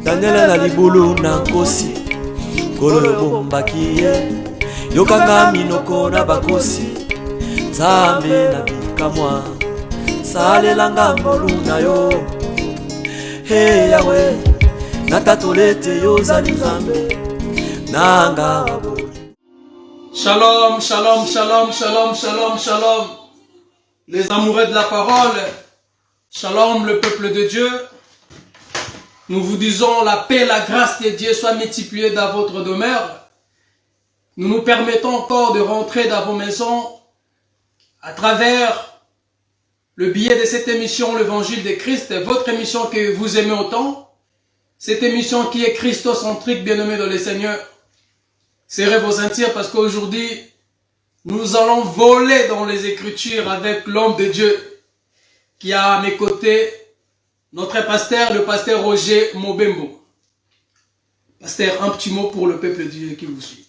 Daniel na libulu na nkosi kolo bombaki ye yokanga minoko na bakosi Nzambe na bikamwa salelanga mbolu na yo Hey Yahweh natatolete yo zali Nzambe nanga waboli. Shalom, shalom, shalom, shalom, shalom, shalom. Les amoureux de la parole, shalom le peuple de Dieu. Nous vous disons la paix, la grâce de Dieu soit multipliée dans votre demeure. Nous nous permettons encore de rentrer dans vos maisons à travers le biais de cette émission, l'Évangile de Christ, votre émission que vous aimez autant, cette émission qui est christocentrique, bien-aimé dans le Seigneur. Serrez vos ceintures parce qu'aujourd'hui, nous allons voler dans les Écritures avec l'homme de Dieu qui a à mes côtés notre pasteur, le pasteur Roger Mobembo. Pasteur, un petit mot pour le peuple de Dieu qui vous suit.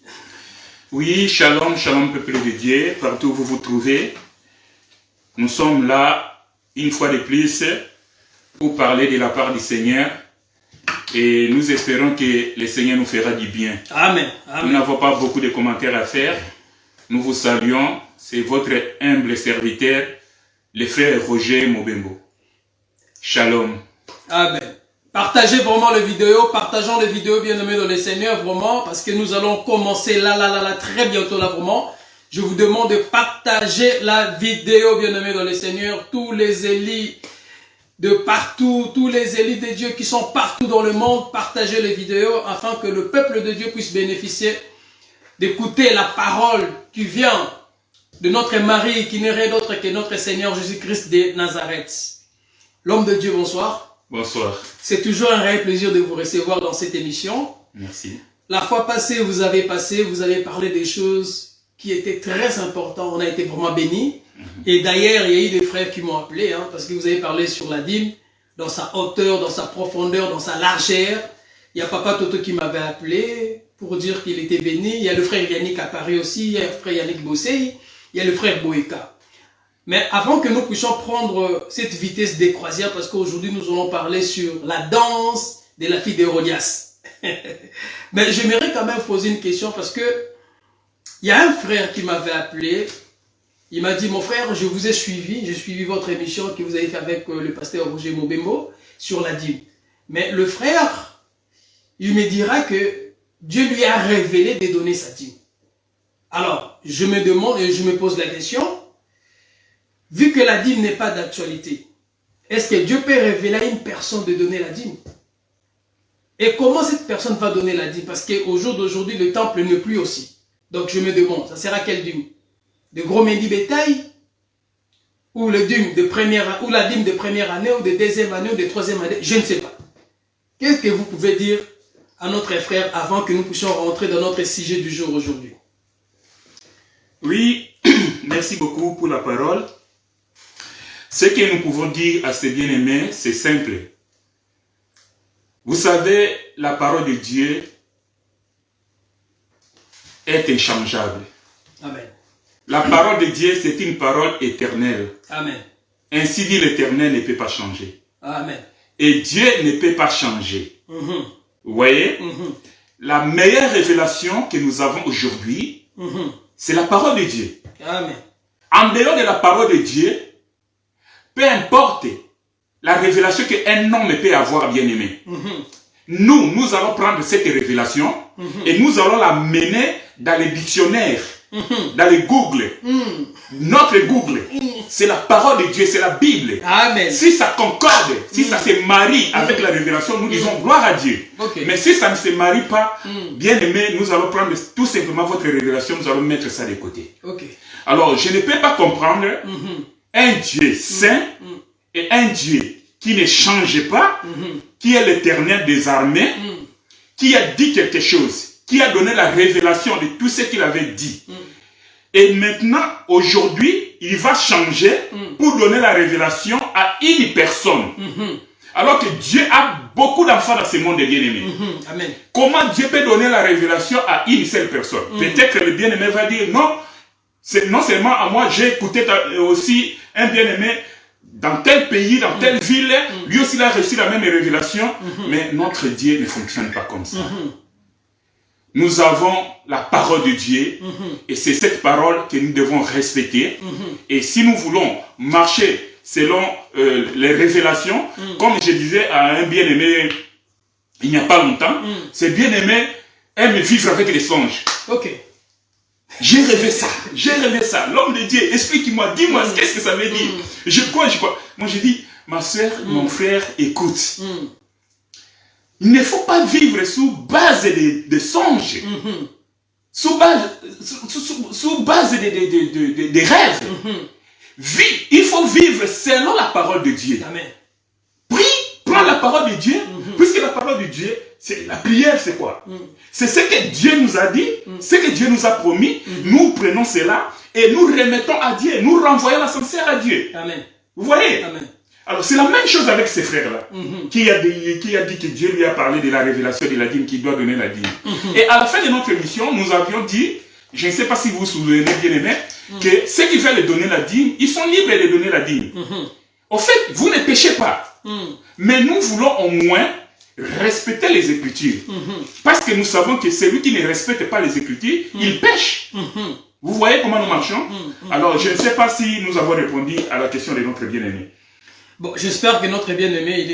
Oui, shalom, shalom peuple de Dieu, partout où vous vous trouvez. Nous sommes là, une fois de plus, pour parler de la part du Seigneur. Et nous espérons que le Seigneur nous fera du bien. Amen. Amen. Nous n'avons pas beaucoup de commentaires à faire. Nous vous saluons. C'est votre humble serviteur, le frère Roger Mobembo. Shalom. Amen. Partagez vraiment la vidéo. Partageons les vidéos, bien-aimés dans le Seigneur, vraiment, parce que nous allons commencer là, très bientôt, là, vraiment. Je vous demande de partager la vidéo, bien-aimés dans le Seigneur. Tous les élis de partout, tous les élites de Dieu qui sont partout dans le monde, partagez les vidéos afin que le peuple de Dieu puisse bénéficier d'écouter la parole qui vient de notre Marie, qui n'est rien d'autre que notre Seigneur Jésus-Christ de Nazareth. L'homme de Dieu, bonsoir. Bonsoir. C'est toujours un réel plaisir de vous recevoir dans cette émission. Merci. La fois passée, vous avez parlé des choses qui étaient très importantes. On a été vraiment bénis. Et d'ailleurs, il y a eu des frères qui m'ont appelé, parce que vous avez parlé sur la dîme, dans sa hauteur, dans sa profondeur, dans sa largeur. Il y a Papa Toto qui m'avait appelé pour dire qu'il était béni. Il y a le frère Yannick à Paris aussi, il y a le frère Yannick Bossé, il y a le frère Boeka. Mais avant que nous puissions prendre cette vitesse des croisières, parce qu'aujourd'hui nous allons parler sur la danse de la fille d'Hérodias. Mais j'aimerais quand même poser une question parce que il y a un frère qui m'avait appelé. Il m'a dit, mon frère, je vous ai suivi, j'ai suivi votre émission que vous avez fait avec le pasteur Roger Mobembo sur la dîme. Mais le frère, il me dira que Dieu lui a révélé de donner sa dîme. Alors, je me demande et je me pose la question, vu que la dîme n'est pas d'actualité, est-ce que Dieu peut révéler à une personne de donner la dîme? Et comment cette personne va donner la dîme? Parce qu'au jour d'aujourd'hui, le temple n'est plus aussi. Donc je me demande, ça sera quelle dîme? De gros mendis bétail, ou la dîme de première année, ou de deuxième année, ou de troisième année, je ne sais pas. Qu'est-ce que vous pouvez dire à notre frère avant que nous puissions rentrer dans notre sujet du jour aujourd'hui? Oui, merci beaucoup pour la parole. Ce que nous pouvons dire à ces bien-aimés, c'est simple. Vous savez, la parole de Dieu est inchangeable. Amen. La parole de Dieu, c'est une parole éternelle. Amen. Ainsi dit l'Éternel ne peut pas changer. Amen. Et Dieu ne peut pas changer. Vous voyez, la meilleure révélation que nous avons aujourd'hui, c'est la parole de Dieu. Amen. En dehors de la parole de Dieu, peu importe la révélation qu'un homme peut avoir, bien aimé, nous allons prendre cette révélation et nous allons la mener dans les dictionnaires. Dans les Google, notre Google, c'est la parole de Dieu, c'est la Bible. Amen. Si ça concorde, si ça se marie avec la révélation, nous disons gloire à Dieu. Okay. Mais si ça ne se marie pas, bien aimé, nous allons prendre tout simplement votre révélation, nous allons mettre ça de côté. Okay. Alors, je ne peux pas comprendre un Dieu saint et un Dieu qui ne change pas, qui est l'Éternel des armées, qui a dit quelque chose, qui a donné la révélation de tout ce qu'il avait dit. Et maintenant, aujourd'hui, il va changer pour donner la révélation à une personne. Alors que Dieu a beaucoup d'enfants dans ce monde des bien-aimés. Amen. Comment Dieu peut donner la révélation à une seule personne? Peut-être que le bien-aimé va dire, non, non seulement à moi, j'ai écouté aussi un bien-aimé dans tel pays, dans telle ville, lui aussi il a reçu la même révélation, mais notre Dieu ne fonctionne pas comme ça. Nous avons la parole de Dieu, et c'est cette parole que nous devons respecter. Et si nous voulons marcher selon les révélations, comme je disais à un bien-aimé il n'y a pas longtemps, ce bien-aimé aime vivre avec les songes. Ok. J'ai rêvé ça. L'homme de Dieu, explique-moi, dis-moi, qu'est-ce que ça veut dire? Je crois. Moi, je dis, ma soeur, mon frère, écoute. Il ne faut pas vivre sous base de songes, sous base de rêves. Il faut vivre selon la parole de Dieu. Amen. Prie, prends la parole de Dieu, puisque la parole de Dieu, c'est la prière, c'est quoi? C'est ce que Dieu nous a dit, ce que Dieu nous a promis. Nous prenons cela et nous remettons à Dieu, nous renvoyons la sincère à Dieu. Amen. Vous voyez? Amen. Alors c'est la même chose avec ces frères-là, qui a dit que Dieu lui a parlé de la révélation de la dîme, qui doit donner la dîme. Et à la fin de notre émission, nous avions dit, je ne sais pas si vous vous souvenez bien aimés, que ceux qui veulent donner la dîme, ils sont libres de donner la dîme. Au fait, vous ne péchez pas. Mais nous voulons au moins respecter les Écritures. Parce que nous savons que celui qui ne respecte pas les Écritures, il pêche. Vous voyez comment nous marchons? Alors, je ne sais pas si nous avons répondu à la question de notre bien-aimé. Bon, j'espère que notre bien-aimé,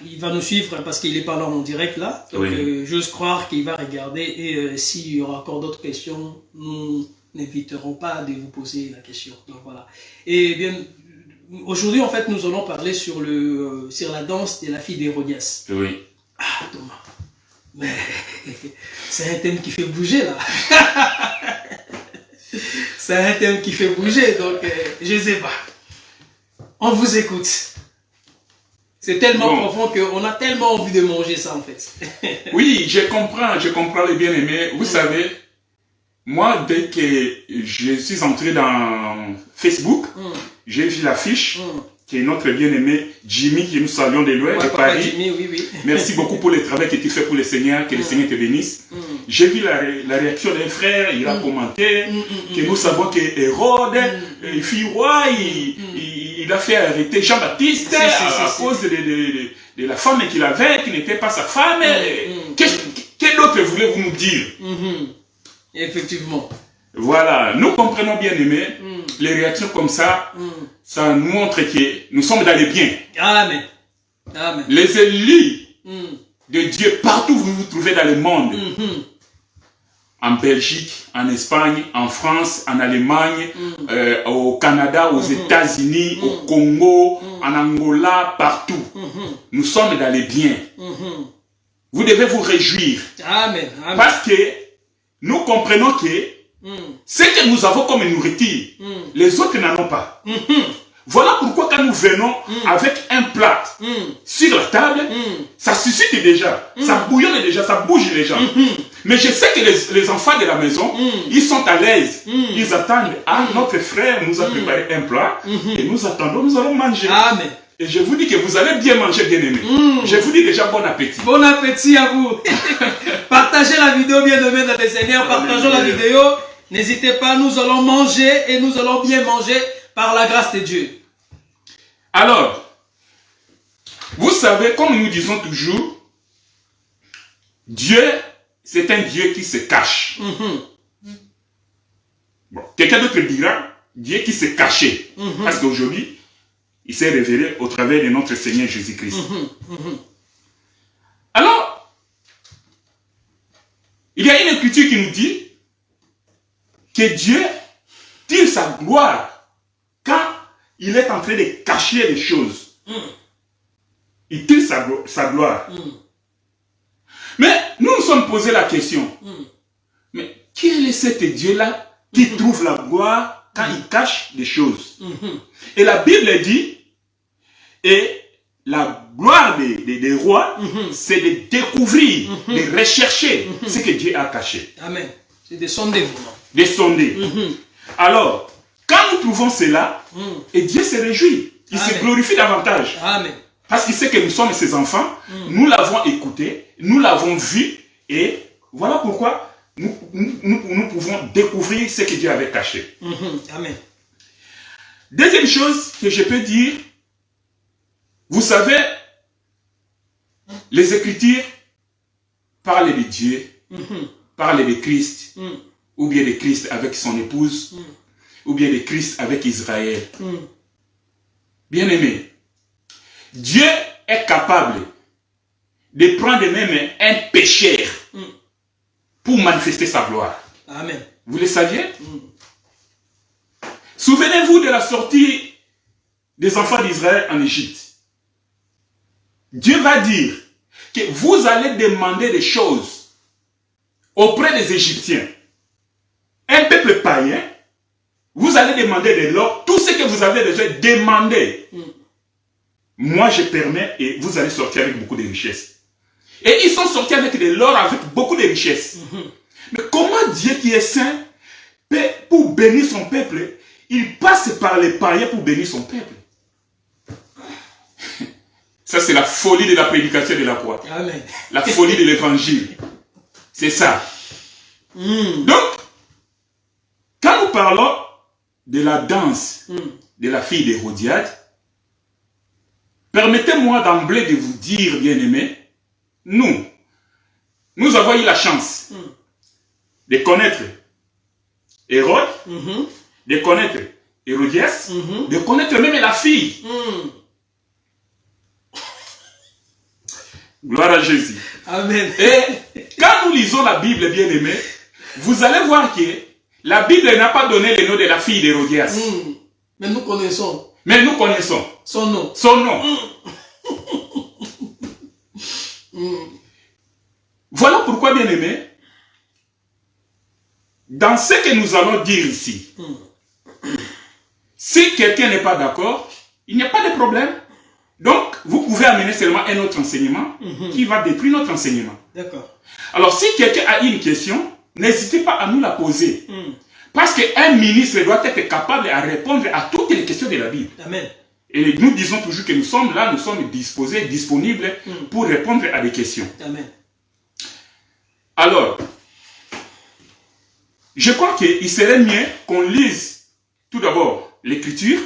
il va nous suivre parce qu'il est pas là en direct là. Donc, j'ose croire qu'il va regarder et s'il y aura encore d'autres questions, nous n'éviterons pas de vous poser la question. Donc voilà. Et bien, aujourd'hui, en fait, nous allons parler sur la danse de la fille d'Hérodias. Oui. Ah, Thomas. Mais c'est un thème qui fait bouger là. C'est un thème qui fait bouger, donc je sais pas. On vous écoute. C'est tellement profond qu'on a tellement envie de manger ça en fait. Oui, je comprends le bien-aimé. Vous savez, moi, dès que je suis entré dans Facebook, j'ai vu l'affiche qui est notre bien-aimé Jimmy, que nous saluons de loin, de Paris. Jimmy, oui. Merci beaucoup pour le travail que tu fais pour le Seigneur, que le Seigneur te bénisse. J'ai vu la réaction d'un frère, il a commenté que nous savons que Hérode, fille roi, il a fait arrêter Jean-Baptiste à cause de la femme qu'il avait, qui n'était pas sa femme. Quel autre voulez-vous nous dire? Effectivement. Voilà, nous comprenons bien aimé, les réactions comme ça, ça nous montre que nous sommes dans les biens. Amen. Amen. Les élus de Dieu, partout où vous vous trouvez dans le monde, en Belgique, en Espagne, en France, en Allemagne, au Canada, aux États-Unis, au Congo, en Angola, partout. Nous sommes dans les biens. Vous devez vous réjouir. Amen. Amen. Parce que nous comprenons que ce que nous avons comme nourriture, les autres n'en ont pas. Voilà pourquoi quand nous venons avec un plat sur la table, ça suscite déjà, ça bouillonne déjà, ça bouge déjà. Mais je sais que les enfants de la maison, ils sont à l'aise. Ils attendent. Ah, notre frère nous a préparé un plat et nous attendons, nous allons manger. Amen. Et je vous dis que vous allez bien manger, bien aimé. Je vous dis déjà bon appétit. Bon appétit à vous. Partagez la vidéo, bien aimé dans le Seigneur. Partageons la vidéo. N'hésitez pas, nous allons manger et nous allons bien manger par la grâce de Dieu. Alors, vous savez, comme nous disons toujours, Dieu, c'est un Dieu qui se cache. Bon, quelqu'un d'autre dira, Dieu qui s'est caché. Parce qu'aujourd'hui, il s'est révélé au travers de notre Seigneur Jésus-Christ. Alors, il y a une écriture qui nous dit que Dieu tire sa gloire quand il est en train de cacher les choses. Il tire sa gloire. Mais nous nous sommes posé la question. Mais quel est cet Dieu-là qui trouve la gloire quand il cache des choses? Et la Bible dit, et la gloire des rois, c'est de découvrir, de rechercher ce que Dieu a caché. Amen. C'est de sonder vraiment. De sonder. Alors, quand nous trouvons cela, et Dieu se réjouit, il se glorifie davantage. Amen. Parce qu'il sait que nous sommes ses enfants, nous l'avons écouté, nous l'avons vu, et voilà pourquoi nous pouvons découvrir ce que Dieu avait caché. Amen. Deuxième chose que je peux dire, vous savez, les Écritures parlent de Dieu, parlent de Christ, ou bien de Christ avec son épouse, ou bien de Christ avec Israël. Bien-aimé, Dieu est capable de prendre même un pécheur pour manifester sa gloire. Amen. Vous le saviez? Souvenez-vous de la sortie des enfants d'Israël en Égypte. Dieu va dire que vous allez demander des choses auprès des Égyptiens. Un peuple païen, vous allez demander de l'or, tout ce que vous avez besoin, demandez. Moi, je permets et vous allez sortir avec beaucoup de richesses. Et ils sont sortis avec de l'or, avec beaucoup de richesses. Mais comment Dieu qui est saint, pour bénir son peuple, il passe par les païens pour bénir son peuple? Ça, c'est la folie de la prédication de la croix. Amen. La folie de l'évangile. C'est ça. Donc, quand nous parlons de la danse de la fille d'Hérodiade, permettez-moi d'emblée de vous dire, bien-aimés, nous avons eu la chance de connaître Hérode, de connaître Hérodias, de connaître même la fille. Gloire à Jésus. Amen. Et quand nous lisons la Bible, bien-aimés, vous allez voir que la Bible n'a pas donné le nom de la fille d'Hérodias. Mais nous connaissons. Mais nous connaissons son nom. Son nom. Voilà pourquoi, bien-aimés, dans ce que nous allons dire ici, si quelqu'un n'est pas d'accord, il n'y a pas de problème. Donc, vous pouvez amener seulement un autre enseignement qui va détruire notre enseignement. D'accord. Alors, si quelqu'un a une question, n'hésitez pas à nous la poser. Parce qu'un ministre doit être capable de répondre à toutes les questions de la Bible. Amen. Et nous disons toujours que nous sommes là, nous sommes disposés, disponibles pour répondre à des questions. Amen. Alors, je crois qu'il serait mieux qu'on lise tout d'abord l'écriture,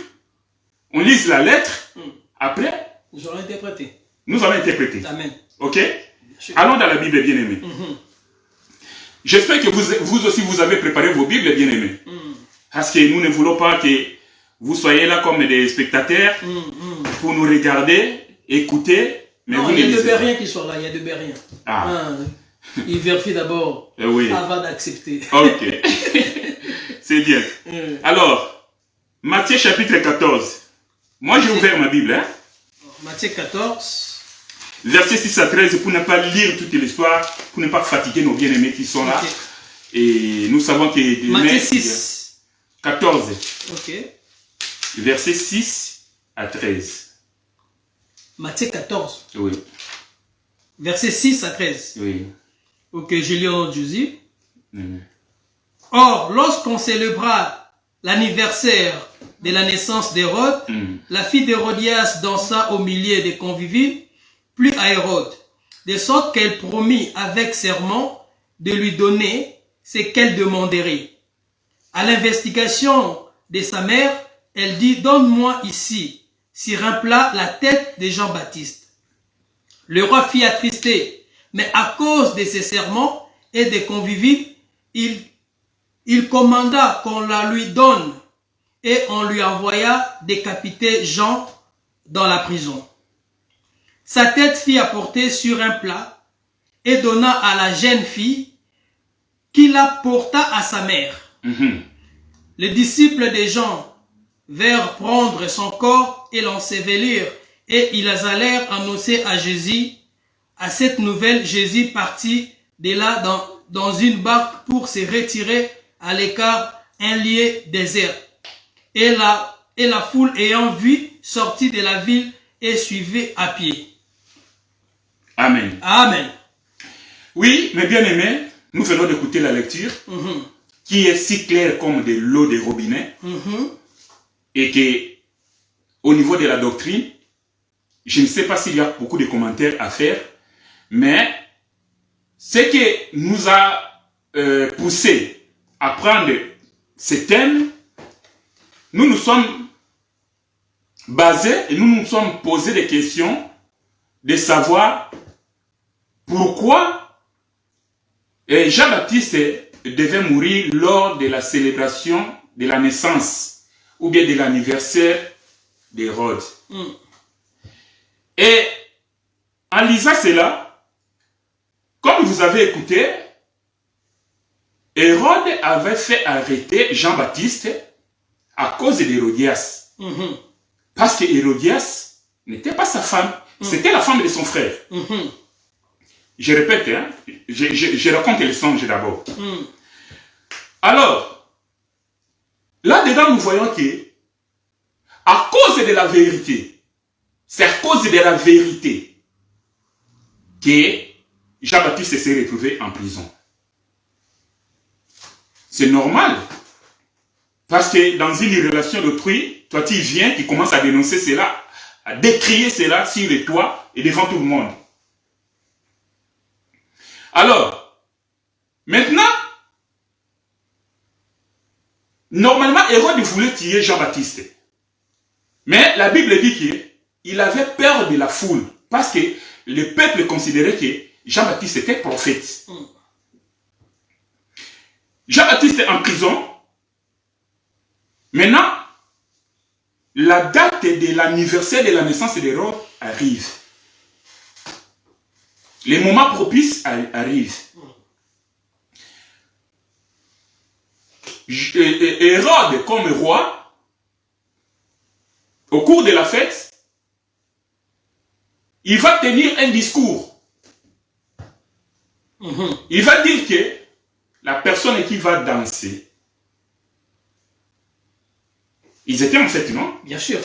on lise la lettre, après, nous allons interpréter. Nous allons interpréter. Amen. Ok? Allons dans la Bible, bien-aimés. J'espère que vous aussi, vous avez préparé vos Bibles, bien-aimés. Parce que nous ne voulons pas que vous soyez là comme des spectateurs pour nous regarder, écouter. Mais non, vous il y a ne de lisez pas. Bériens qui sont là, il y a de Bériens. Il vérifie d'abord Oui. avant d'accepter. Ok. C'est bien. Alors, Matthieu chapitre 14. Moi, j'ai ouvert ma Bible. Hein? Matthieu 14. Versets 6 à 13, pour ne pas lire toute l'histoire, pour ne pas fatiguer nos bien-aimés qui sont là. Ok. Et nous savons que... Matthieu 6. 14. Ok. Versets 6 à 13. Matthieu 14. Oui. Versets 6 à 13. Oui. Ok, je lis au nom de Jésus. Or, lorsqu'on célébra l'anniversaire de la naissance d'Hérode, la fille d'Hérodias dansa au milieu des convives, plus à Hérode, de sorte qu'elle promit avec serment de lui donner ce qu'elle demanderait. À l'investigation de sa mère, elle dit, donne-moi ici, sur un plat, la tête de Jean-Baptiste. Le roi fut attristé, mais à cause de ses serments et des convives, il commanda qu'on la lui donne et on lui envoya décapiter Jean dans la prison. Sa tête fut apportée sur un plat et donna à la jeune fille qui la porta à sa mère. Les disciples de Jean vinrent prendre son corps et l'ensevelir et ils allèrent annoncer à Jésus. À cette nouvelle, Jésus partit de là dans une barque pour se retirer à l'écart un lieu désert. Et la foule ayant vu sortit de la ville et suivait à pied. Amen. Amen. Oui, mes bien-aimés, nous venons d'écouter la lecture qui est si claire comme de l'eau des robinets et que au niveau de la doctrine, je ne sais pas s'il y a beaucoup de commentaires à faire, mais ce qui nous a poussé à prendre ce thème, nous sommes basés et nous nous sommes posé des questions de savoir pourquoi Jean-Baptiste devait mourir lors de la célébration de la naissance ou bien de l'anniversaire d'Hérode. Et en lisant cela, comme vous avez écouté, Hérode avait fait arrêter Jean-Baptiste à cause d'Hérodias. Parce que Hérodias n'était pas sa femme, c'était la femme de son frère. Je répète, hein, je raconte le songe d'abord. Alors, là-dedans, nous voyons que, à cause de la vérité, c'est à cause de la vérité que Jean-Baptiste s'est retrouvé en prison. C'est normal. Parce que dans une relation d'autrui, toi tu viens, tu commences à dénoncer cela, à décrier cela sur le toit et devant tout le monde. Alors, maintenant, normalement, Hérode voulait tuer Jean-Baptiste. Mais la Bible dit qu'il avait peur de la foule. Parce que le peuple considérait que Jean-Baptiste était prophète. Jean-Baptiste est en prison. Maintenant, la date de l'anniversaire de la naissance d'Hérode arrive. Les moments propices arrivent. Hérode, comme roi, au cours de la fête, il va tenir un discours. Il va dire que la personne qui va danser, ils étaient en fête, non? Bien sûr.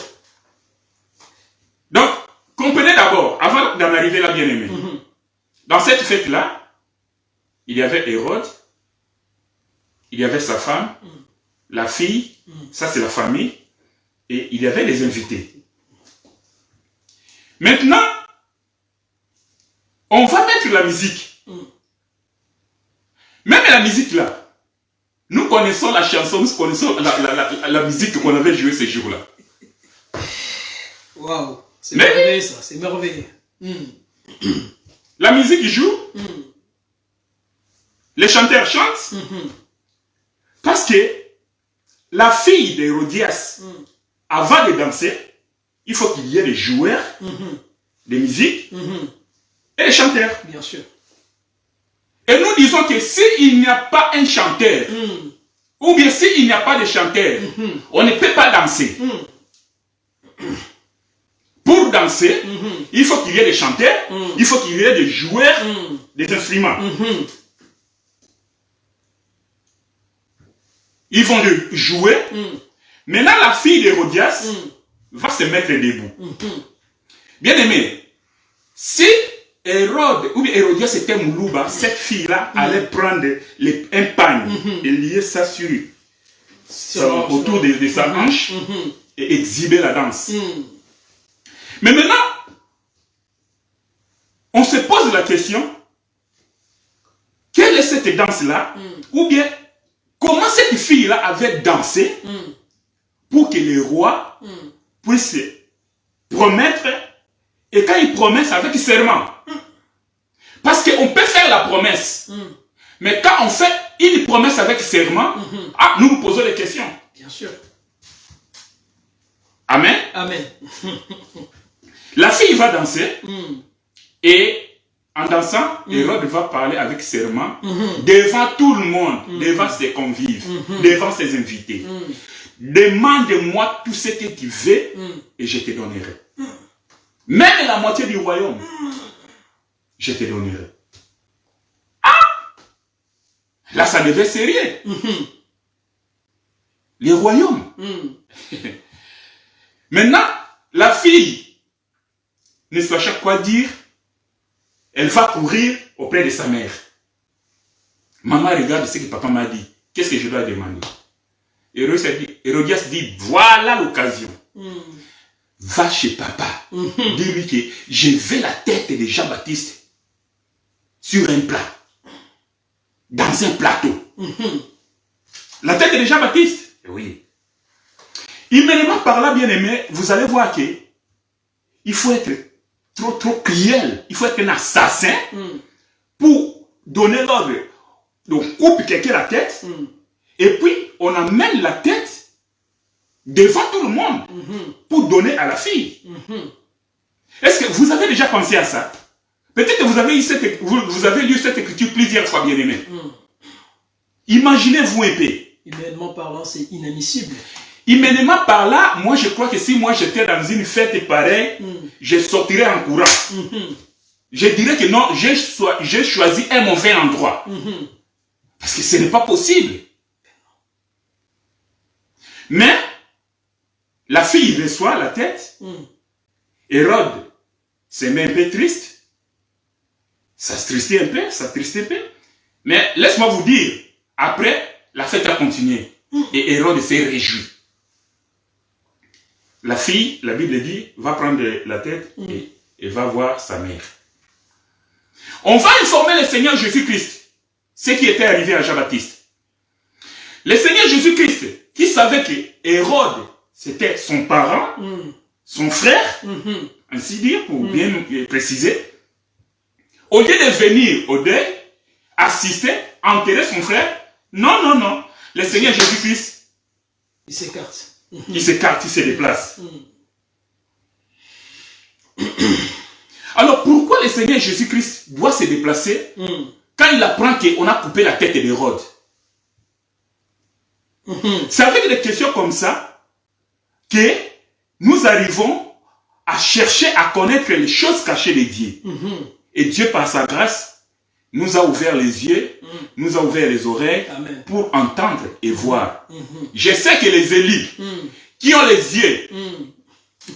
Donc, comprenez d'abord, avant d'en arriver là, bien-aimé, dans cette fête-là, il y avait Hérode, il y avait sa femme, la fille, ça c'est la famille, et il y avait les invités. Maintenant, on va mettre la musique. Même la musique là, nous connaissons la chanson, nous connaissons la musique qu'on avait jouée ces jours-là. Waouh, c'est merveilleux ça, c'est merveilleux. La musique joue, les chanteurs chantent, parce que la fille d'Hérodias, avant de danser, il faut qu'il y ait des joueurs, des musiques, et des chanteurs. Bien sûr. Et nous disons que s'il n'y a pas un chanteur, ou bien s'il n'y a pas de chanteur, on ne peut pas danser. Pour danser, il faut qu'il y ait des chanteurs, il faut qu'il y ait des joueurs, des instruments. Ils vont jouer. Maintenant, la fille d'Hérodias va se mettre debout. Bien aimé, si Hérode ou bien Hérodias était Moulouba, cette fille-là allait prendre un pagne et lier ça autour de sa hanche et exhiber la danse. Mais maintenant, on se pose la question, quelle est cette danse-là? Ou bien, comment cette fille-là avait dansé pour que le roi puisse promettre, et quand il promet, c'est avec serment. Parce qu'on peut faire la promesse, mais quand on fait une promesse avec serment, nous nous posons des questions. Bien sûr. Amen. Amen. La fille va danser, et en dansant, Hérode va parler avec serment devant tout le monde, devant ses convives, devant ses invités. Demande-moi tout ce que tu veux et je te donnerai. Même la moitié du royaume, je te donnerai. Là, ça devait être sérieux. Les royaumes. Maintenant, la fille ne sait à chaque quoi dire. Elle va courir auprès de sa mère. Maman, regarde ce que papa m'a dit. Qu'est-ce que je dois demander? Hérodias dit, voilà l'occasion. Va chez papa. Dis-lui que je veux la tête de Jean-Baptiste sur un plat. Dans un plateau. La tête de Jean-Baptiste? Oui. Immédiatement par là, bien aimé, vous allez voir que il faut être trop cruel. Il faut être un assassin pour donner l'ordre. Donc, coupe quelqu'un la tête. Et puis, on amène la tête devant tout le monde pour donner à la fille. Est-ce que vous avez déjà pensé à ça? Peut-être que vous avez lu cette écriture plusieurs fois, bien aimé. Imaginez-vous un peu. Humainement parlant, c'est inadmissible. Immédiatement par là, moi je crois que si moi j'étais dans une fête pareille, je sortirais en courant. Je dirais que non, j'ai choisi un mauvais endroit. Parce que ce n'est pas possible. Mais, la fille reçoit la tête. Hérode se met un peu triste. Ça se tristait un peu. Mais laisse-moi vous dire, après, la fête a continué. Et Hérode s'est réjoui. La fille, la Bible dit, va prendre la tête et va voir sa mère. On va informer le Seigneur Jésus-Christ ce qui était arrivé à Jean-Baptiste. Le Seigneur Jésus-Christ, qui savait que Hérode, c'était son parent, son frère, ainsi dire, pour bien préciser, au lieu de venir au deuil, assister, enterrer son frère, non. Le Seigneur Jésus-Christ, il s'écarte. Il s'écarte, il se déplace. Alors pourquoi le Seigneur Jésus-Christ doit se déplacer quand il apprend qu'on a coupé la tête d'Hérode? C'est avec des questions comme ça que nous arrivons à chercher à connaître les choses cachées de Dieu. Et Dieu, par sa grâce, nous a ouvert les yeux, nous a ouvert les oreilles. Amen. Pour entendre et voir. Je sais que les élus qui ont les yeux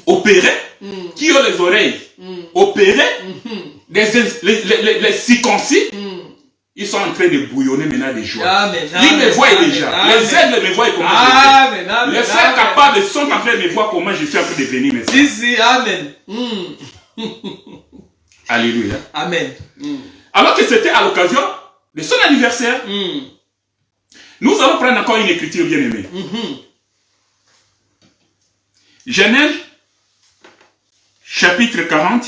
opérés, qui ont les oreilles opérées, les circoncis, ils sont en train de bouillonner maintenant de joie. Amen, Ils me voient déjà. Les aigles me voient comment je suis. Les frères capables sont en train de me voir comment je suis en train de venir maintenant. Si, amen. Alléluia. Amen. Alors que c'était à l'occasion de son anniversaire, nous allons prendre encore une écriture bien aimée. Genèse, chapitre 40.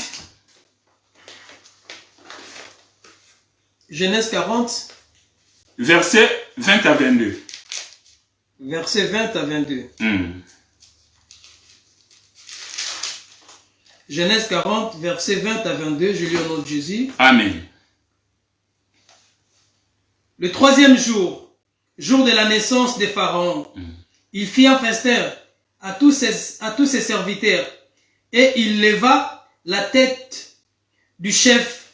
Genèse 40. Versets 20 à 22. Versets 20 à 22. Genèse 40, versets 20 à 22. Je lis au nom de Jésus. Amen. Le troisième jour, jour de la naissance de Pharaon, il fit un festin à tous ses serviteurs, et il leva la tête du chef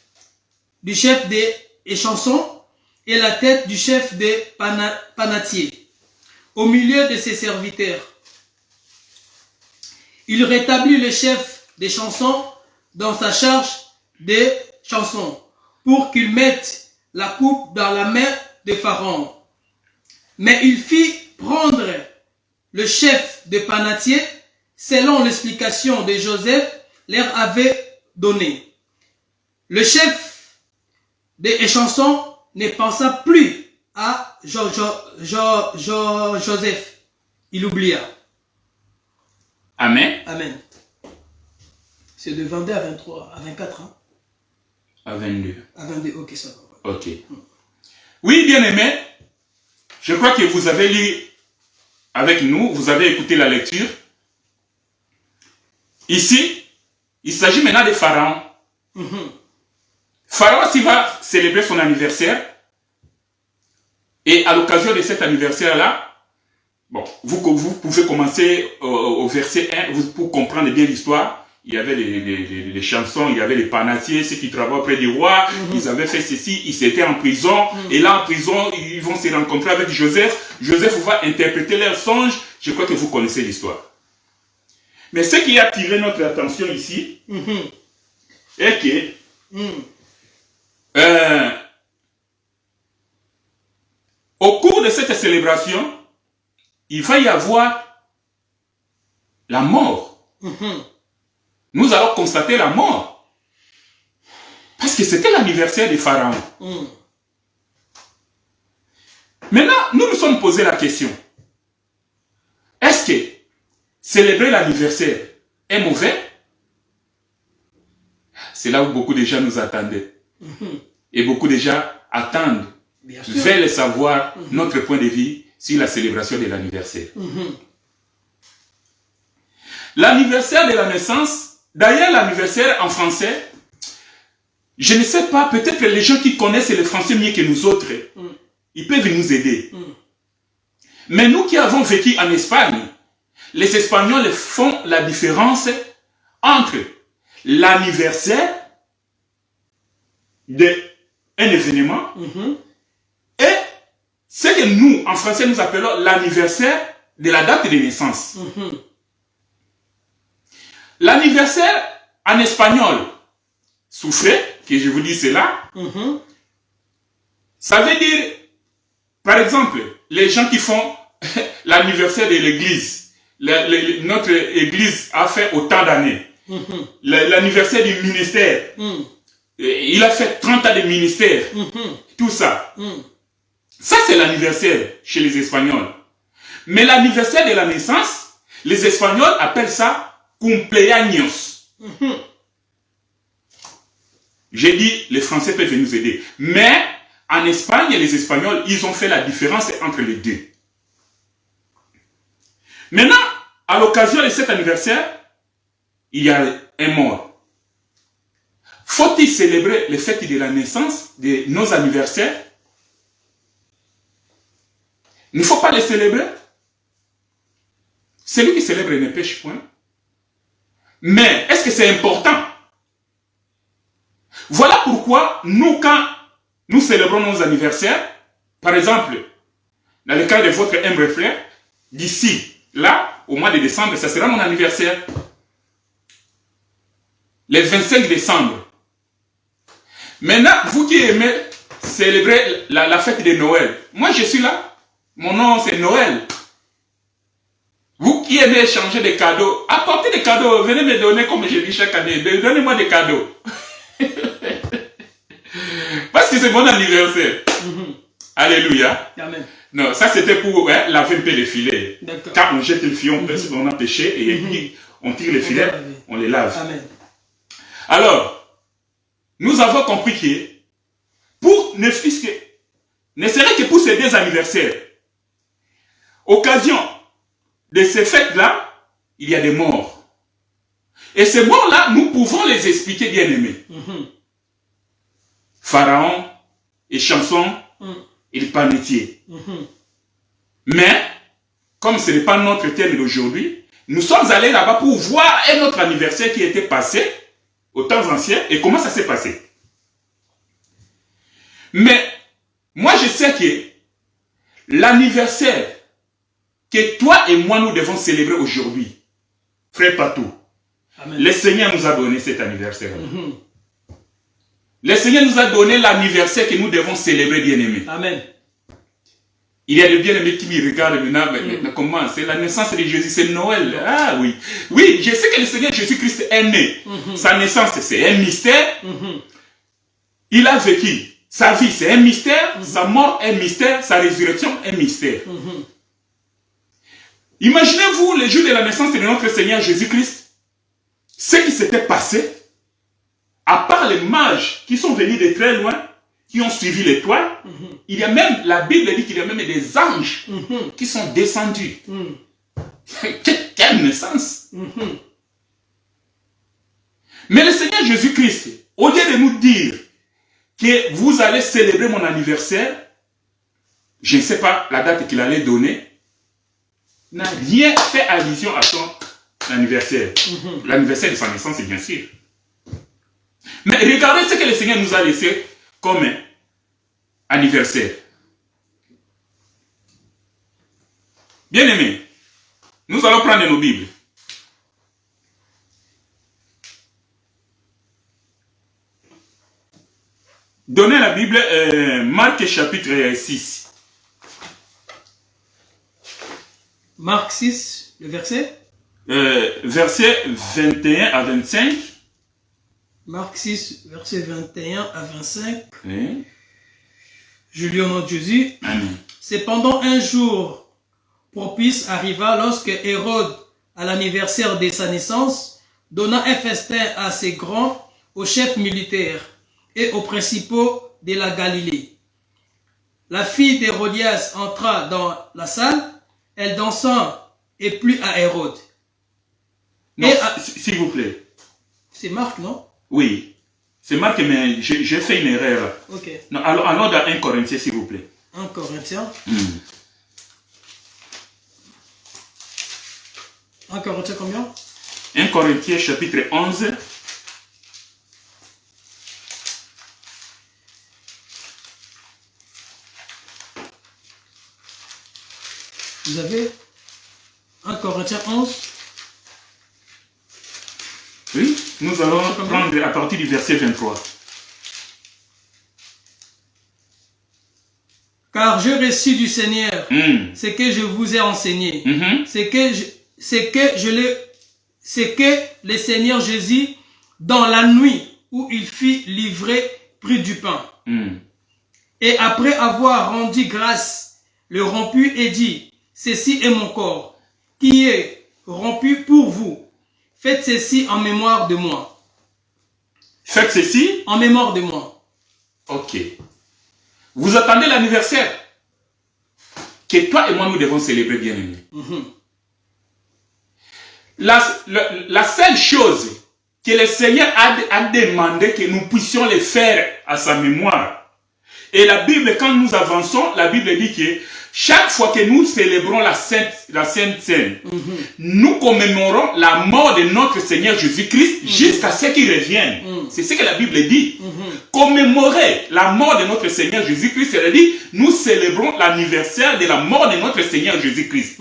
des échansons et la tête du chef des panatiers au milieu de ses serviteurs. Il rétablit le chef des chansons dans sa charge des chansons pour qu'il mette la coupe dans la main de Pharaon. Mais il fit prendre le chef des panatiers selon l'explication de Joseph leur avait donnée. Le chef des échansons ne pensa plus à Joseph. Il oublia. Amen. Amen. C'est de 22 à 23, à 24, hein? À 22. À 22, ok, ça va. Ok. Oui, bien aimé, je crois que vous avez lu avec nous, vous avez écouté la lecture. Ici, il s'agit maintenant de Pharaon. Pharaon, s'il va célébrer son anniversaire, et à l'occasion de cet anniversaire-là, bon, vous pouvez commencer au verset 1 pour comprendre bien l'histoire. Il y avait les chansons, il y avait les panatiers, ceux qui travaillent auprès du roi, ils avaient fait ceci, ils étaient en prison, et là en prison, ils vont se rencontrer avec Joseph. Joseph va interpréter leurs songes, je crois que vous connaissez l'histoire. Mais ce qui a attiré notre attention ici, est que, au cours de cette célébration, il va y avoir la mort. Nous allons constater la mort. Parce que c'était l'anniversaire de Pharaon. Maintenant, nous nous sommes posé la question. Est-ce que célébrer l'anniversaire est mauvais? C'est là où beaucoup de gens nous attendaient. Et beaucoup de gens attendent, veulent savoir notre point de vue sur la célébration de l'anniversaire. L'anniversaire de la naissance, d'ailleurs l'anniversaire en français, je ne sais pas, peut-être que les gens qui connaissent le français mieux que nous autres, ils peuvent nous aider. Mais nous qui avons vécu en Espagne, les Espagnols font la différence entre l'anniversaire d'un événement et ce que nous, en français, nous appelons l'anniversaire de la date de naissance. L'anniversaire en espagnol, souffrez, que je vous dis cela, ça veut dire, par exemple, les gens qui font l'anniversaire de l'église, notre église a fait autant d'années, l'anniversaire du ministère, il a fait 30 ans de ministère, tout ça. Ça, c'est l'anniversaire chez les Espagnols. Mais l'anniversaire de la naissance, les Espagnols appellent ça cumpleaños. J'ai dit, les Français peuvent nous aider. Mais en Espagne, les Espagnols, ils ont fait la différence entre les deux. Maintenant, à l'occasion de cet anniversaire, il y a un mort. Faut-il célébrer les fêtes de la naissance de nos anniversaires? Il ne faut pas les célébrer. Celui qui célèbre ne pêche point. Mais est-ce que c'est important? Voilà pourquoi nous, quand nous célébrons nos anniversaires, par exemple, dans le cas de votre humble frère, d'ici, là, au mois de décembre, ça sera mon anniversaire. Le 25 décembre. Maintenant, vous qui aimez célébrer la fête de Noël, moi je suis là, mon nom c'est Noël. Vous qui aimez échanger des cadeaux, apportez des cadeaux, venez me donner comme je dis chaque année, donnez-moi des cadeaux. Parce que c'est mon anniversaire. Alléluia. Amen. Non, ça c'était pour laver un peu les filets. Quand on jette le filet, on a péché et puis on tire les filets, on les lave. Amen. Alors, nous avons compris que pour ne serait que pour ces deux anniversaires, occasion de ces fêtes-là, il y a des morts. Et ces morts-là, nous pouvons les expliquer, bien aimés. Pharaon et Samson et le panetier. Mais, comme ce n'est pas notre thème d'aujourd'hui, nous sommes allés là-bas pour voir un autre anniversaire qui était passé aux temps anciens et comment ça s'est passé. Mais, moi je sais que l'anniversaire que toi et moi nous devons célébrer aujourd'hui, frère Patou, le Seigneur nous a donné cet anniversaire. Le Seigneur nous a donné l'anniversaire que nous devons célébrer, bien-aimés. Amen. Il y a des bien-aimés qui me regardent maintenant, mais comment? C'est la naissance de Jésus, c'est Noël. Ah oui. Oui, je sais que le Seigneur Jésus-Christ est né. Sa naissance, c'est un mystère. Il a vécu. Sa vie, c'est un mystère. Sa mort, un mystère. Sa résurrection, un mystère. Imaginez-vous le jour de la naissance de notre Seigneur Jésus-Christ. Ce qui s'était passé, à part les mages qui sont venus de très loin, qui ont suivi l'étoile, il y a même, la Bible dit qu'il y a même des anges qui sont descendus. Quelle naissance! Mais le Seigneur Jésus-Christ, au lieu de nous dire que vous allez célébrer mon anniversaire, je ne sais pas la date qu'il allait donner, n'a rien fait allusion à son anniversaire. L'anniversaire de sa naissance, bien sûr. Mais regardez ce que le Seigneur nous a laissé comme anniversaire. Bien aimés, nous allons prendre nos Bibles. Donnez la Bible, Marc chapitre 6. Marc 6, le verset Verset 21 à 25. Marc 6, verset 21 à 25. Oui. Je lis au nom de Jésus. Amen. Cependant, un jour propice arriva lorsque Hérode à l'anniversaire de sa naissance, donna un festin assez grand aux chefs militaires et aux principaux de la Galilée. La fille d'Hérodias entra dans la salle, elle dansa et plut à Hérode. Non, s'il vous plaît. C'est Marc, non? Oui, c'est Marc, mais j'ai fait une erreur. Ok. Non, alors dans 1 Corinthiens, s'il vous plaît. 1 Corinthiens. 1 Corinthiens combien? 1 Corinthiens chapitre 11. Vous avez 1 Corinthiens 11. Oui, nous allons prendre à partir du verset 23. Car je reçus du Seigneur ce que je vous ai enseigné, c'est que le Seigneur Jésus, dans la nuit où il fut livré, prit du pain. Et après avoir rendu grâce, le romput et dit, ceci est mon corps, qui est rompu pour vous. Faites ceci en mémoire de moi. Faites ceci en mémoire de moi. Ok. Vous attendez l'anniversaire que toi et moi nous devons célébrer, bien aimé. La seule chose que le Seigneur a demandé que nous puissions le faire à sa mémoire. Et la Bible, quand nous avançons, la Bible dit que chaque fois que nous célébrons la Sainte Seine, nous commémorons la mort de notre Seigneur Jésus-Christ jusqu'à ce qu'il revienne. C'est ce que la Bible dit. Commémorer la mort de notre Seigneur Jésus-Christ, c'est-à-dire nous célébrons l'anniversaire de la mort de notre Seigneur Jésus-Christ.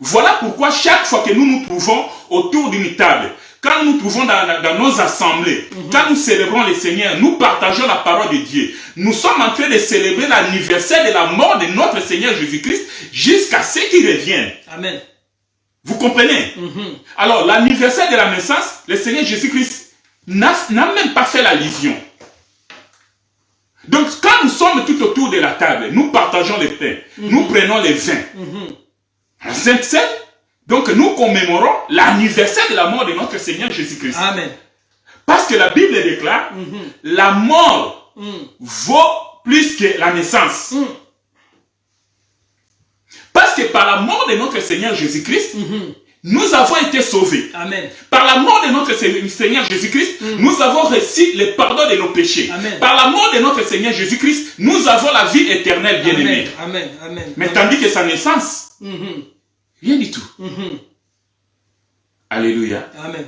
Voilà pourquoi chaque fois que nous nous trouvons autour d'une table, quand nous nous trouvons dans nos assemblées, quand nous célébrons le Seigneur, nous partageons la parole de Dieu. Nous sommes en train de célébrer l'anniversaire de la mort de notre Seigneur Jésus-Christ jusqu'à ce qu'il revienne. Amen. Vous comprenez? Alors, l'anniversaire de la naissance, le Seigneur Jésus-Christ n'a même pas fait l'allusion. Donc, quand nous sommes tout autour de la table, nous partageons le pain, nous prenons les vins. La Sainte Seine, donc nous commémorons l'anniversaire de la mort de notre Seigneur Jésus-Christ. Amen. Parce que la Bible déclare, la mort vaut plus que la naissance. Parce que par la mort de notre Seigneur Jésus-Christ, nous avons été sauvés. Amen. Par la mort de notre Seigneur Jésus-Christ, nous avons reçu le pardon de nos péchés. Amen. Par la mort de notre Seigneur Jésus-Christ, nous avons la vie éternelle, bien aimée. Amen. Amen. Mais tandis que sa naissance, rien du tout. Alléluia. Amen.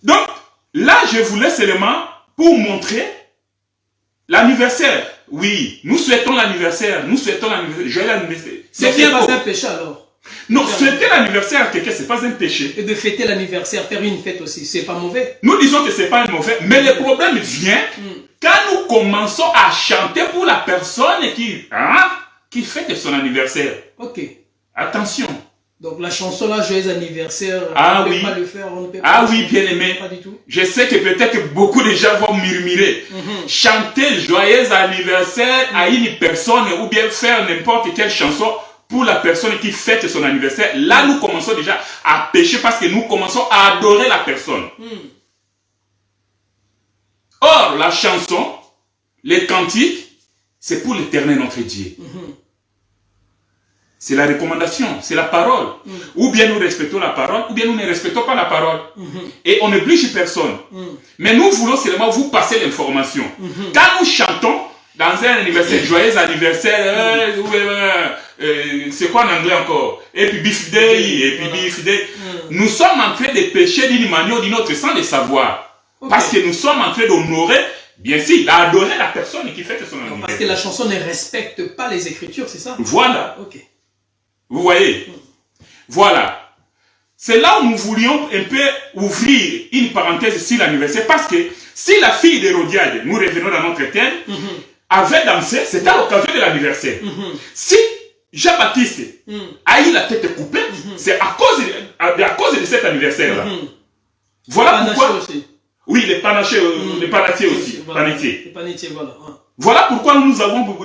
Donc, là, je voulais seulement pour montrer l'anniversaire. Oui, nous souhaitons l'anniversaire. Nous souhaitons l'anniversaire. Joyeux anniversaire. C'est pas un péché alors. Non, souhaiter l'anniversaire à quelqu'un, ce n'est pas un péché. Et de fêter l'anniversaire, faire une fête aussi, c'est pas mauvais. Nous disons que ce n'est pas un mauvais, mais le problème vient quand nous commençons à chanter pour la personne qui fête son anniversaire. Ok. Attention. Donc la chanson là, joyeux anniversaire, ah on ne oui. peut pas le faire, on ne peut pas. Ah oui, bien aimé. Pas du tout. Je sais que peut-être que beaucoup de gens vont murmurer. Chanter joyeux anniversaire à une personne ou bien faire n'importe quelle chanson pour la personne qui fête son anniversaire. Là, nous commençons déjà à pécher parce que nous commençons à adorer la personne. Or, la chanson, les cantiques, c'est pour l'Éternel notre Dieu. C'est la recommandation, c'est la parole. Ou bien nous respectons la parole, ou bien nous ne respectons pas la parole. Et on n'oblige personne. Mais nous voulons seulement vous passer l'information. Quand nous chantons dans un anniversaire, joyeux anniversaire, c'est quoi en anglais encore? Et puis Beef Day, et puis Beef Day. Nous sommes en train de pécher d'une manière ou d'une autre sans le savoir. Parce que nous sommes en train d'honorer, bien sûr, d'adorer la personne qui fête son anniversaire. Parce que la chanson ne respecte pas les Écritures, c'est ça? Voilà. Ok. Vous voyez? Voilà. C'est là où nous voulions un peu ouvrir une parenthèse sur l'anniversaire. Parce que si la fille d'Hérodiade, nous revenons dans notre thème, avait dansé, c'était à l'occasion de l'anniversaire. Si Jean-Baptiste a eu la tête coupée, c'est à cause de cet anniversaire-là. Voilà pourquoi... Aussi. Oui, les panachés, les panatiers aussi. Voilà. Panetiers. Les panetiers, voilà. Voilà pourquoi nous avons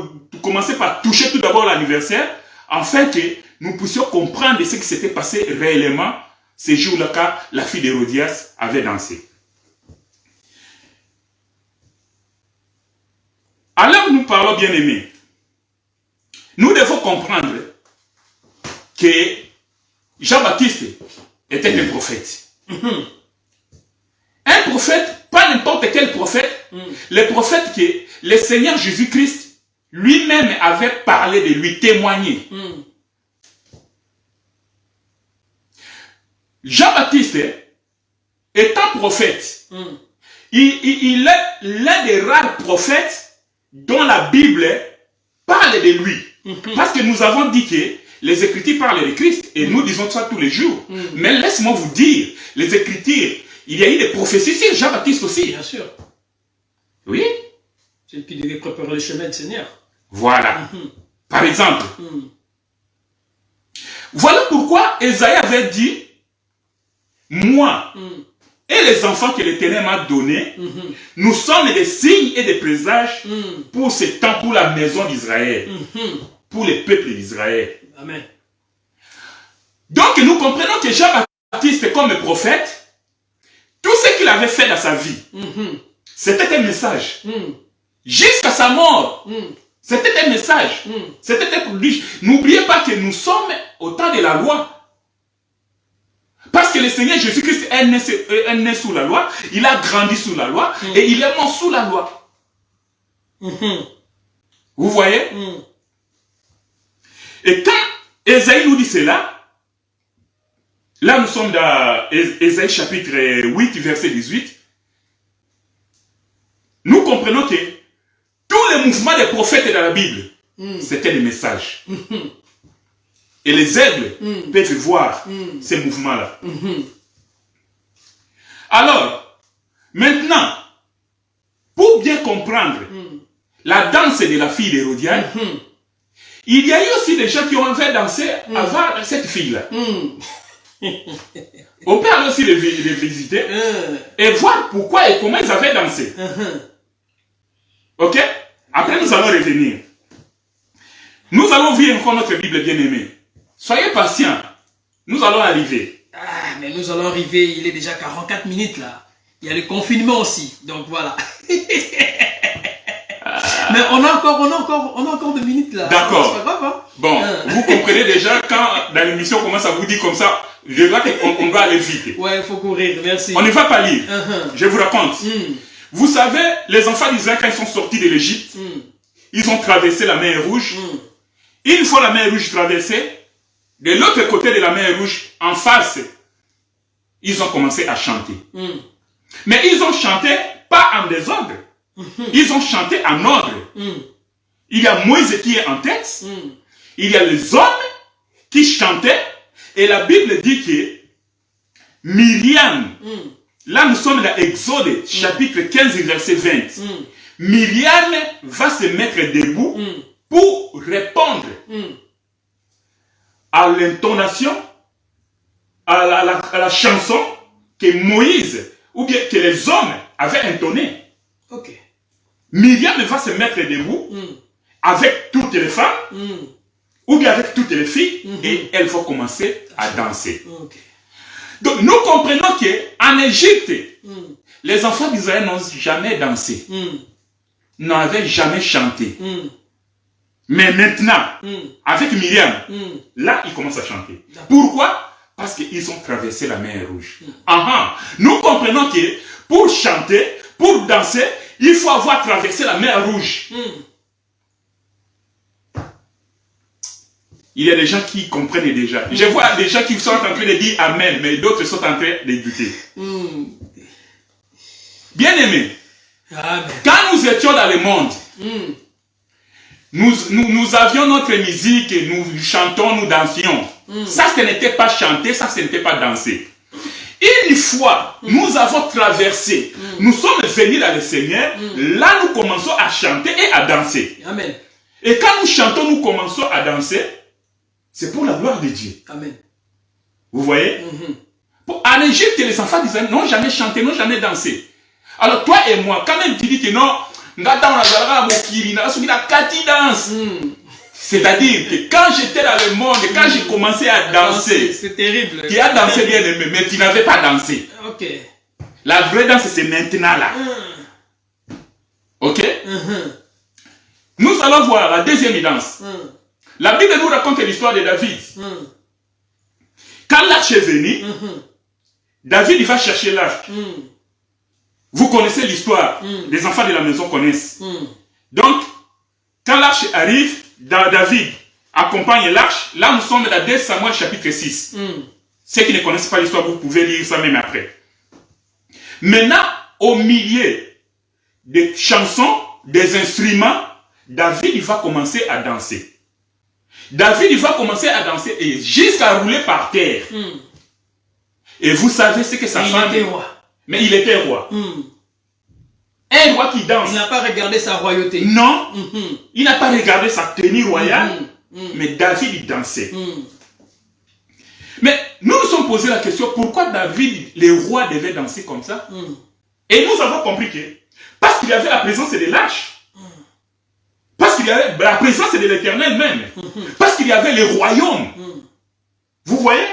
commencé par toucher tout d'abord l'anniversaire, afin que nous puissions comprendre ce qui s'était passé réellement ces jours-là quand la fille d'Hérodias avait dansé. Alors nous parlons, bien aimés, nous devons comprendre que Jean-Baptiste était un prophète. Un prophète, pas n'importe quel prophète, le prophète que le Seigneur Jésus-Christ lui-même avait parlé de lui, témoigné. Jean-Baptiste, étant prophète, il est l'un des rares prophètes dont la Bible parle de lui. Parce que nous avons dit que les Écritures parlent de Christ et nous disons ça tous les jours. Mais laisse-moi vous dire, les Écritures, il y a eu des prophéties sur Jean-Baptiste aussi. Bien sûr. Oui. C'est lui qui devait préparer le chemin du Seigneur. Voilà. Par exemple. Voilà pourquoi Ésaïe avait dit, moi et les enfants que l'Éternel m'a donnés, nous sommes des signes et des présages pour ce temps, pour la maison d'Israël, pour les peuples d'Israël. Amen. Donc nous comprenons que Jean-Baptiste, comme prophète, tout ce qu'il avait fait dans sa vie, c'était un message. Jusqu'à sa mort, c'était un message. C'était pour lui. N'oubliez pas que nous sommes au temps de la loi. Parce que le Seigneur Jésus-Christ est né sous la loi, il a grandi sous la loi, et il est mort sous la loi. Vous voyez? Et quand Ésaïe nous dit cela, là nous sommes dans Ésaïe chapitre 8, verset 18, nous comprenons que tous les mouvements des prophètes dans la Bible, c'était des messages. Et les aigles peuvent voir ces mouvements-là. Alors, maintenant, pour bien comprendre la danse de la fille d'Hérodias, il y a eu aussi des gens qui ont fait danser avant cette fille-là. On peut aller aussi les visiter et voir pourquoi et comment ils avaient dansé. Ok? Après, nous allons revenir. Nous allons ouvrir encore notre Bible bien-aimée. Soyez patients. Nous allons arriver. Ah, mais nous allons arriver. Il est déjà 44 minutes là. Il y a le confinement aussi. Donc voilà. Mais on a encore 2 minutes là. D'accord. C'est pas grave, hein? Bon, vous comprenez déjà quand dans l'émission on commence à vous dire comme ça, je vois qu'on doit aller vite. Ouais, il faut courir. Merci. On ne va pas lire. Je vous raconte. Vous savez, les enfants d'Israël, quand ils sont sortis de l'Égypte, ils ont traversé la mer Rouge. Une fois la mer Rouge traversée, de l'autre côté de la mer Rouge, en face, ils ont commencé à chanter. Mais ils ont chanté pas en désordre. Ils ont chanté en ordre. Il y a Moïse qui est en tête. Il y a les hommes qui chantaient. Et la Bible dit que Myriam, là nous sommes dans Exode, chapitre 15, verset 20. Myriam va se mettre debout pour répondre à l'intonation, à la chanson que Moïse, ou bien que les hommes avaient intonnée. Ok. Myriam va se mettre debout avec toutes les femmes, ou bien avec toutes les filles, et elle va commencer à danser. Okay. Donc nous comprenons qu'en Égypte, les enfants d'Israël n'ont jamais dansé, n'avaient jamais chanté. Mais maintenant, avec Myriam, là, ils commencent à chanter. Pourquoi? Parce qu'ils ont traversé la mer Rouge. Nous comprenons que pour chanter, pour danser, il faut avoir traversé la mer Rouge. Il y a des gens qui comprennent déjà. Je vois des gens qui sont en train de dire Amen, mais d'autres sont en train de douter. Bien aimé, quand nous étions dans le monde, nous avions notre musique, nous chantons, nous dansions. Ça, ce n'était pas chanter, ça, ce n'était pas danser. Une fois, nous avons traversé, nous sommes venus dans le Seigneur, là, nous commençons à chanter et à danser. Amen. Et quand nous chantons, nous commençons à danser, c'est pour la gloire de Dieu. Amen. Vous voyez? En Égypte, les enfants d'Israël n'ont jamais chanté, n'ont jamais dansé. Alors toi et moi, quand même tu dis que non, C'est-à-dire que quand j'étais dans le monde, quand j'ai commencé à danser, c'est terrible. tu as dansé bien aimé, mais tu n'avais pas dansé. Ok. La vraie danse, c'est maintenant là. Ok? Nous allons voir la deuxième danse. La Bible nous raconte l'histoire de David. Quand l'arche est venue, David il va chercher l'arche. Vous connaissez l'histoire. Les enfants de la maison connaissent. Donc, quand l'arche arrive, David accompagne l'arche. Là, nous sommes dans 2 Samuel chapitre 6. Ceux qui ne connaissent pas l'histoire, vous pouvez lire ça même après. Maintenant, au milieu des chansons, des instruments, David il va commencer à danser. David il va commencer à danser et jusqu'à rouler par terre. Et vous savez ce que sa femme... Il était roi. Mais il était roi. Un roi qui danse. Il n'a pas regardé sa royauté. Non. Il n'a pas regardé sa tenue royale. Mais David il dansait. Mais nous nous sommes posé la question, pourquoi David, le roi, devait danser comme ça? Et nous avons compris que, parce qu'il y avait la présence de l'arche, parce qu'il y avait la présence de l'Éternel même, parce qu'il y avait le royaume. Vous voyez?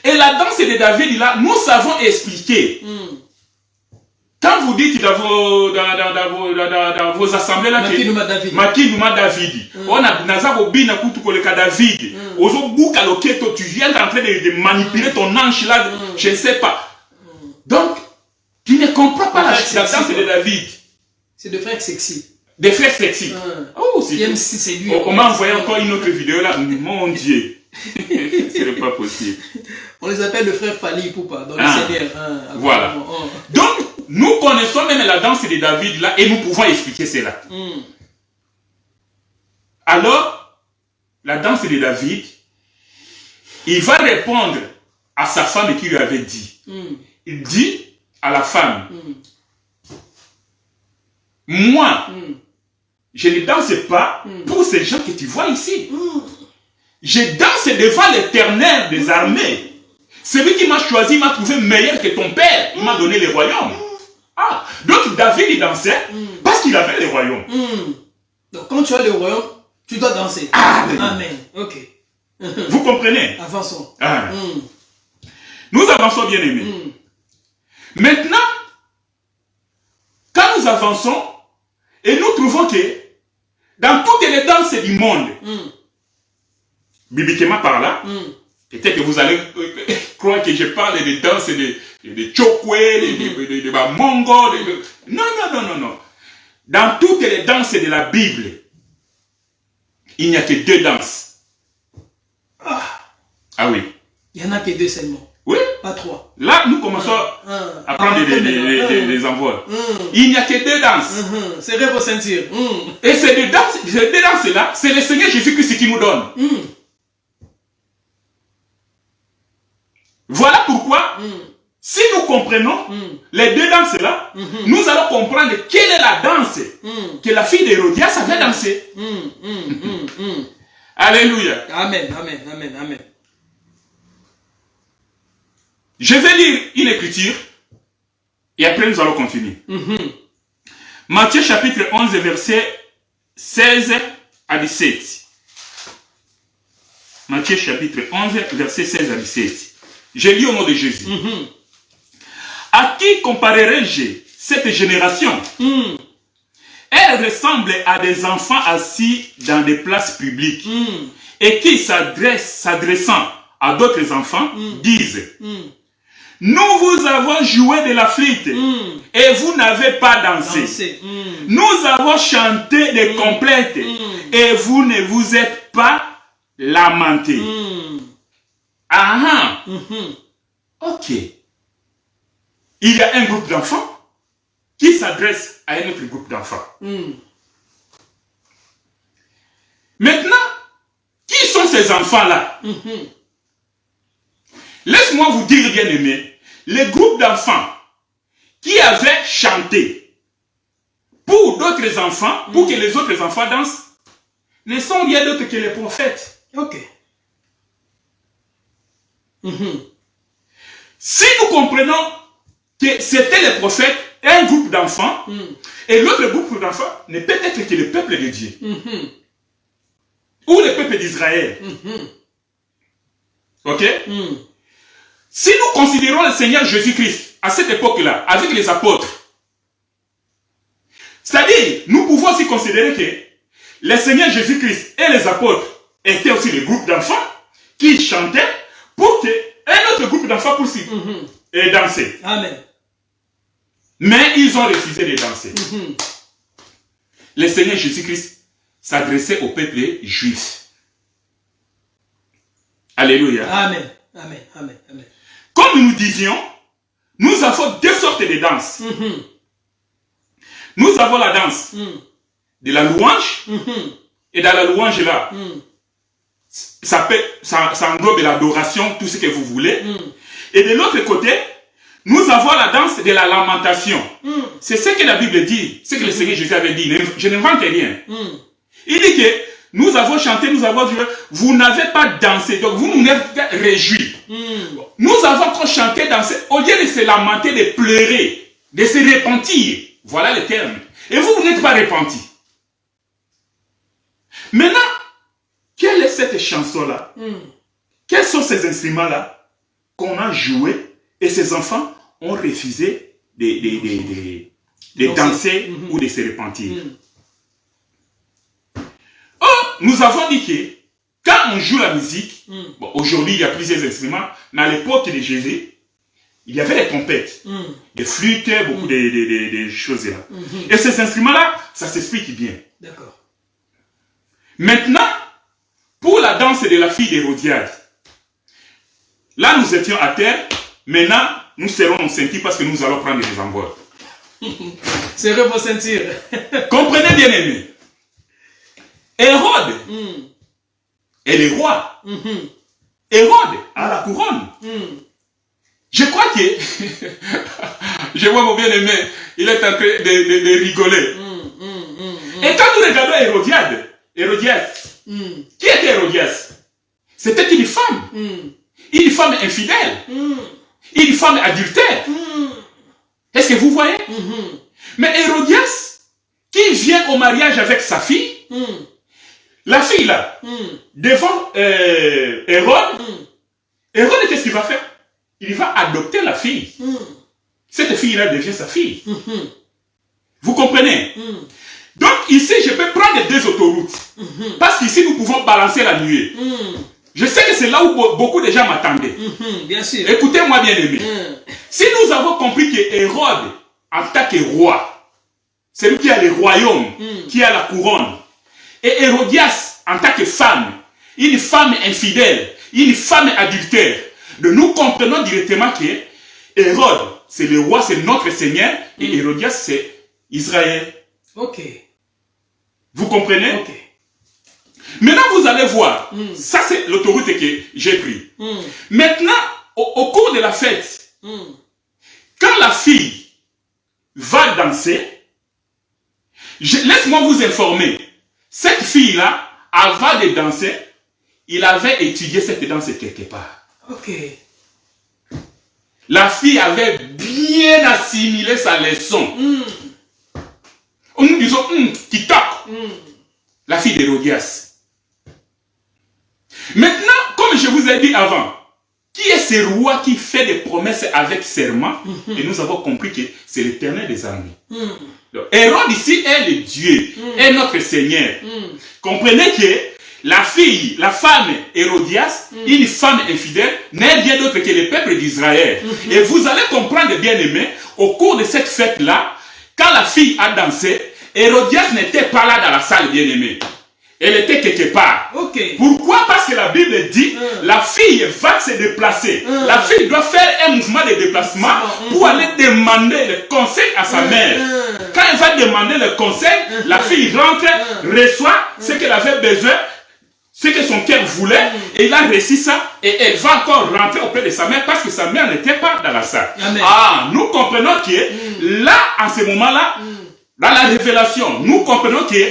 Et la danse de David, là, nous savons expliquer. Quand vous dites dans vos assemblées là, Makinuma David, on a Nazarobina Kutukoleka David, Ozobuka Loketo, tu viens en train de manipuler ton ange là, je ne sais pas. Donc, tu ne comprends pas la danse de David. C'est des frères sexy. Des frères sexy. Oh, c'est lui. On m'a envoyé encore une autre vidéo là, mon Dieu. Ce n'est pas possible. On les appelle le frère Fali Poupa dans le Seigneur. Voilà. Donc, nous connaissons même la danse de David là et nous pouvons expliquer cela. Alors, la danse de David, il va répondre à sa femme qui lui avait dit. Il dit à la femme, moi, je ne danse pas pour ces gens que tu vois ici. Je danse devant l'Éternel des armées. Celui qui m'a choisi m'a trouvé meilleur que ton père. Il m'a donné le royaume. Ah, donc David il dansait parce qu'il avait le royaume. Donc quand tu as le royaume, tu dois danser. Amen. Ok. Vous comprenez? Avançons. Nous avançons bien aimés. Maintenant, quand nous avançons, et nous trouvons que dans toutes les danses du monde, bibliquement par là, peut-être que vous allez croire que je parle de danses de Chokwe, de Bamongo, non. Dans toutes les danses de la Bible, il n'y a que 2 danses. Ah oui. Il n'y en a que 2 seulement. Oui. Pas 3. Là, nous commençons à prendre des envols. Il n'y a que 2 danses. Serrez vos ceintures. Et ces deux danses-là, c'est le Seigneur Jésus-Christ qui nous donne. Voilà pourquoi, si nous comprenons les 2 danses-là, nous allons comprendre quelle est la danse que la fille d'Hérodias avait dansée. Alléluia. Amen. Je vais lire une écriture et après nous allons continuer. Matthieu chapitre 11, verset 16 à 17. Matthieu chapitre 11, verset 16 à 17. Je lis au nom de Jésus. À qui comparerai-je cette génération? Elle ressemble à des enfants assis dans des places publiques et qui s'adressant à d'autres enfants disent: nous vous avons joué de la flûte et vous n'avez pas dansé. Nous avons chanté des complètes et vous ne vous êtes pas lamenté. Ok. Il y a un groupe d'enfants qui s'adresse à un autre groupe d'enfants. Maintenant, qui sont ces enfants-là? Laisse-moi vous dire, bien aimé, les groupes d'enfants qui avaient chanté pour d'autres enfants, pour que les autres enfants dansent, ne sont rien d'autre que les prophètes. Ok. Si nous comprenons que c'était les prophètes, un groupe d'enfants, et l'autre groupe d'enfants ne peut être que le peuple de Dieu. ou le peuple d'Israël. Ok? Si nous considérons le Seigneur Jésus-Christ à cette époque-là, avec les apôtres, c'est-à-dire, nous pouvons aussi considérer que le Seigneur Jésus-Christ et les apôtres étaient aussi des groupes d'enfants qui chantaient pour qu'un autre groupe d'enfants puisse danser. Amen. Mais ils ont refusé de danser. Le Seigneur Jésus-Christ s'adressait au peuple juif. Alléluia. Amen. Amen. Amen. Amen. Comme nous disions, nous avons deux sortes de danses. Nous avons la danse de la louange, et dans la louange là, ça englobe l'adoration, tout ce que vous voulez. Et de l'autre côté, nous avons la danse de la lamentation. C'est ce que la Bible dit, ce que le Seigneur Jésus avait dit. Je n'invente rien. Il dit que nous avons chanté, nous avons joué, vous n'avez pas dansé, donc vous nous n'êtes pas réjouis. Nous avons encore chanté, dansé, au lieu de se lamenter, de pleurer, de se repentir. Voilà le terme. Et vous n'êtes pas repentis. Maintenant, quelle est cette chanson-là? Quels sont ces instruments-là qu'on a joués et ces enfants ont refusé de danser ou de se repentir? Nous avons dit que quand on joue la musique, bon, aujourd'hui il y a plusieurs instruments, mais à l'époque de Jésus, il y avait les trompettes, des flûtes, beaucoup de choses là. Et ces instruments-là, ça s'explique bien. D'accord. Maintenant, pour la danse de la fille d'Hérodiade, là nous étions à terre, maintenant nous serons sentis parce que nous allons prendre des envols. Serrez vos ceintures. Comprenez bien aimé. Hérode est le roi. Hérode a la couronne. Je crois que, je vois mon bien-aimé, il est en train de rigoler. Et quand nous regardons Hérodias, qui était Hérodias? C'était une femme infidèle, une femme adultère. Est-ce que vous voyez? Mais Hérodias, qui vient au mariage avec sa fille, la fille là, devant Hérode, Hérode, qu'est-ce qu'il va faire? Il va adopter la fille. Cette fille-là devient sa fille. Vous comprenez? Donc ici, je peux prendre deux autoroutes. Parce qu'ici, nous pouvons balancer la nuée. Je sais que c'est là où beaucoup de gens m'attendaient. Bien sûr. Écoutez-moi bien aimé. Si nous avons compris que Hérode, en tant que roi, c'est lui qui a le royaume, qui a la couronne, et Hérodias, en tant que femme, une femme infidèle, une femme adultère, nous comprenons directement que Hérode, c'est le roi, c'est notre Seigneur, et Hérodias, c'est Israël. Ok. Vous comprenez? Ok. Maintenant, vous allez voir, ça c'est l'autoroute que j'ai prise. Maintenant, au cours de la fête, quand la fille va danser, laisse-moi vous informer, cette fille-là, avant de danser, il avait étudié cette danse quelque part. Ok. La fille avait bien assimilé sa leçon. Nous disons, qui toque. La fille d'Hérodias. Maintenant, comme je vous ai dit avant, qui est ce roi qui fait des promesses avec serment? Et nous avons compris que c'est l'Éternel des armées. Donc, Hérode ici est le Dieu, est notre Seigneur. Comprenez que la fille, la femme Hérodias, une femme infidèle, n'est rien d'autre que le peuple d'Israël. Et vous allez comprendre, bien aimé, au cours de cette fête-là, quand la fille a dansé, Hérodias n'était pas là dans la salle, bien aimé. Elle était quelque part. Okay. Pourquoi? Parce que la Bible dit, la fille va se déplacer. La fille doit faire un mouvement de déplacement pour aller demander le conseil à sa mère. Quand elle va demander le conseil, la fille rentre, reçoit ce qu'elle avait besoin, ce que son cœur voulait, et il a réussi ça, et elle va encore rentrer auprès de sa mère parce que sa mère n'était pas dans la salle. Amen. Ah, nous comprenons que là, en ce moment-là, dans la révélation, nous comprenons que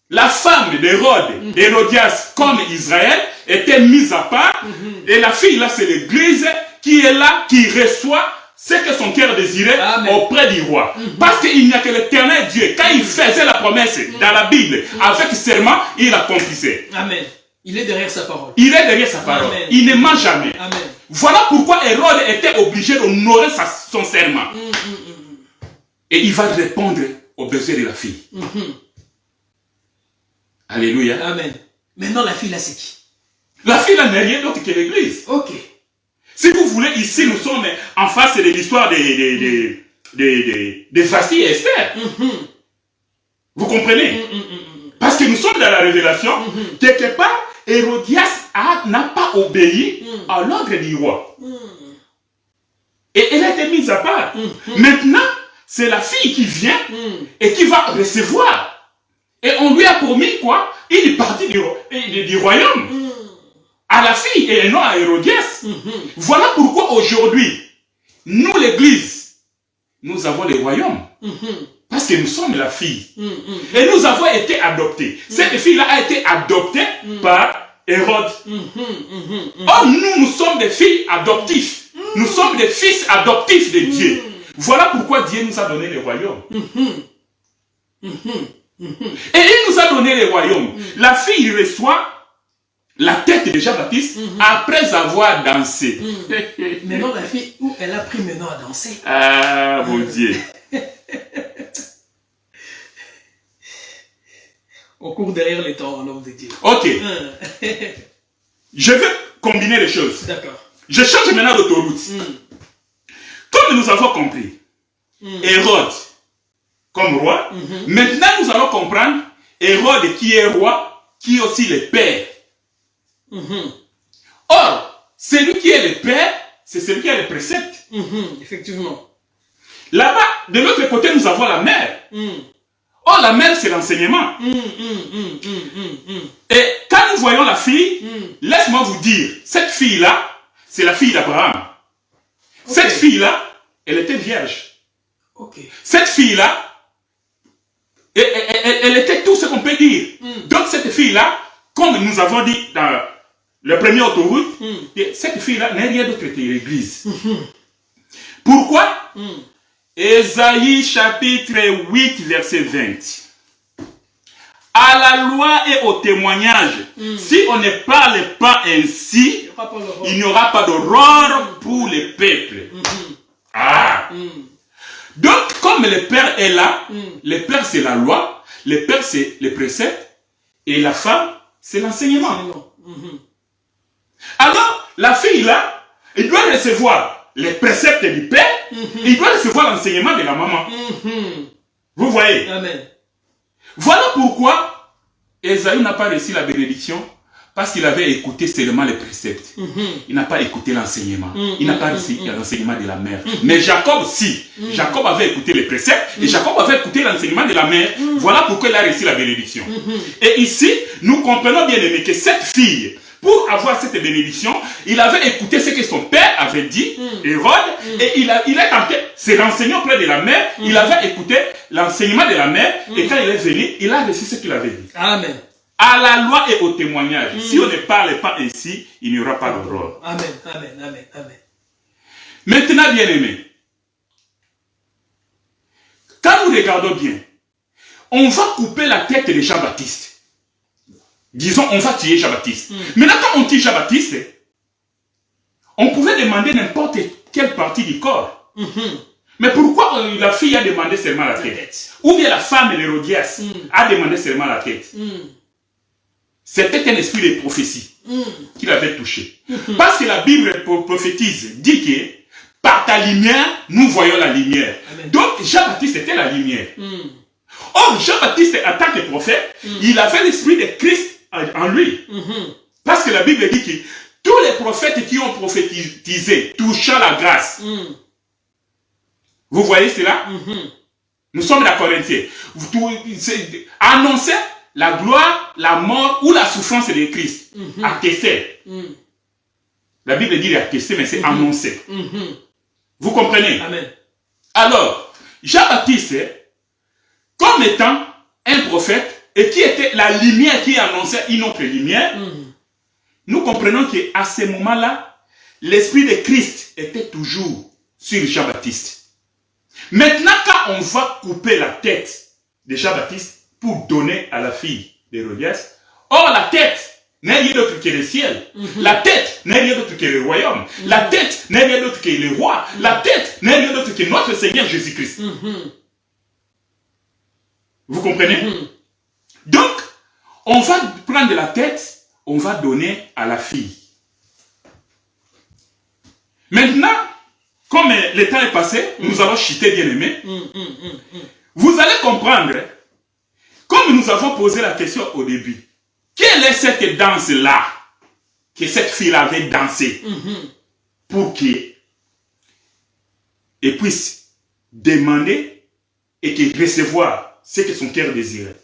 la femme d'Hérode, d'Hérodias comme Israël, était mise à part, et la fille là, c'est l'église qui est là, qui reçoit ce que son cœur désirait Amen. auprès du roi. Parce qu'il n'y a que l'éternel Dieu. Quand il faisait la promesse dans la Bible, avec serment, il accomplissait. Amen. Il est derrière sa parole. Il est derrière sa parole. Amen. Il ne ment jamais. Amen. Voilà pourquoi Hérode était obligé d'honorer son serment. Et il va répondre aux besoins de la fille. Alléluia. Amen. Maintenant, la fille là, c'est qui? La fille là n'est rien d'autre que l'église. Ok. Si vous voulez, ici, nous sommes en face de l'histoire des Vasti et Esther. Vous comprenez? Parce que nous sommes dans la révélation. Quelque part, Hérodias n'a pas obéi à l'ordre du roi. Et elle a été mise à part. Maintenant, c'est la fille qui vient et qui va recevoir. Et on lui a promis quoi? Une partie du royaume. À la fille et non à Hérodias. Voilà pourquoi aujourd'hui, nous l'église, nous avons le royaume. Parce que nous sommes la fille. Et nous avons été adoptés. Cette fille-là a été adoptée par Hérode. Or, nous sommes des filles adoptives. Nous sommes des fils adoptifs de Dieu. Voilà pourquoi Dieu nous a donné le royaume. Et il nous a donné le royaume. La fille reçoit la tête de Jean-Baptiste après avoir dansé. Maintenant, la fille, où elle a pris maintenant à danser? Ah, mon Dieu. On court derrière les temps, en homme de Dieu. Ok. Je veux combiner les choses. D'accord. Je change maintenant d'autoroute. Comme nous avons compris, Hérode comme roi, maintenant nous allons comprendre Hérode qui est roi, qui est aussi le père. Or, celui qui est le père, c'est celui qui a les préceptes. Effectivement. Là-bas, de l'autre côté, nous avons la mère. Or, la mère, c'est l'enseignement. Et quand nous voyons la fille, laisse-moi vous dire, cette fille-là, c'est la fille d'Abraham. Cette fille-là, elle était vierge. Cette fille-là, elle était tout ce qu'on peut dire. Donc, cette fille-là, comme nous avons dit dans le premier autoroute, cette fille-là n'est rien d'autre que l'église. Pourquoi? Ésaïe chapitre 8, verset 20. À la loi et au témoignage, si on ne parle pas ainsi, il n'y aura pas d'aurore pour les peuples. Donc, comme le Père est là, le Père c'est la loi, le Père c'est les préceptes, et la femme c'est l'enseignement. Alors, la fille là, elle doit recevoir les préceptes du Père, et il doit recevoir l'enseignement de la maman. Vous voyez? Amen. Voilà pourquoi Ésaïe n'a pas reçu la bénédiction, parce qu'il avait écouté seulement les préceptes. Il n'a pas écouté l'enseignement. Il n'a pas reçu l'enseignement de la mère. Mais Jacob, si. Jacob avait écouté les préceptes, et Jacob avait écouté l'enseignement de la mère. Voilà pourquoi il a reçu la bénédiction. Et ici, nous comprenons bien aimé que cette fille, pour avoir cette bénédiction, il avait écouté ce que son père avait dit, Hérode, et il a tenté, c'est l'enseignement auprès de la mère, il avait écouté l'enseignement de la mère, et quand il est venu, il a reçu ce qu'il avait dit. Amen. À la loi et au témoignage, si on ne parle pas ainsi, il n'y aura pas d'aurore. Amen, amen, amen, amen. Maintenant, bien aimé, quand nous regardons bien, on va couper la tête de Jean-Baptiste. Disons, on va tuer Jean-Baptiste. Maintenant, quand on tue Jean-Baptiste, on pouvait demander n'importe quelle partie du corps. Mais pourquoi la fille a demandé seulement la tête? Ou bien la femme d'Hérodias a demandé seulement la tête? C'était un esprit de prophétie qu'il avait touché. Parce que la Bible prophétise, dit que par ta lumière, nous voyons la lumière. Amen. Donc Jean-Baptiste était la lumière. Or, Jean-Baptiste, en tant que prophète, il avait l'esprit de Christ en lui. Parce que la Bible dit que tous les prophètes qui ont prophétisé, touchant la grâce, vous voyez cela? Nous sommes dans Corinthiens. Annoncer la gloire, la mort ou la souffrance de Christ. Attester. La Bible dit attester, mais c'est annoncer. Vous comprenez? Amen. Alors, Jean-Baptiste, comme étant un prophète, et qui était la lumière qui annonçait une autre lumière, nous comprenons qu'à ce moment-là, l'esprit de Christ était toujours sur Jean-Baptiste. Maintenant, quand on va couper la tête de Jean-Baptiste pour donner à la fille d'Hérodias, or la tête n'est rien d'autre que le ciel. La tête n'est rien d'autre que le royaume. La tête n'est rien d'autre que le roi. La tête n'est rien d'autre que notre Seigneur Jésus-Christ. Vous comprenez? Donc, on va prendre la tête, on va donner à la fille. Maintenant, comme le temps est passé, nous allons chuter, bien aimé. Vous allez comprendre, comme nous avons posé la question au début, quelle est cette danse-là que cette fille avait dansé pour qu'elle puisse demander et qu'elle recevoir ce que son cœur désirait.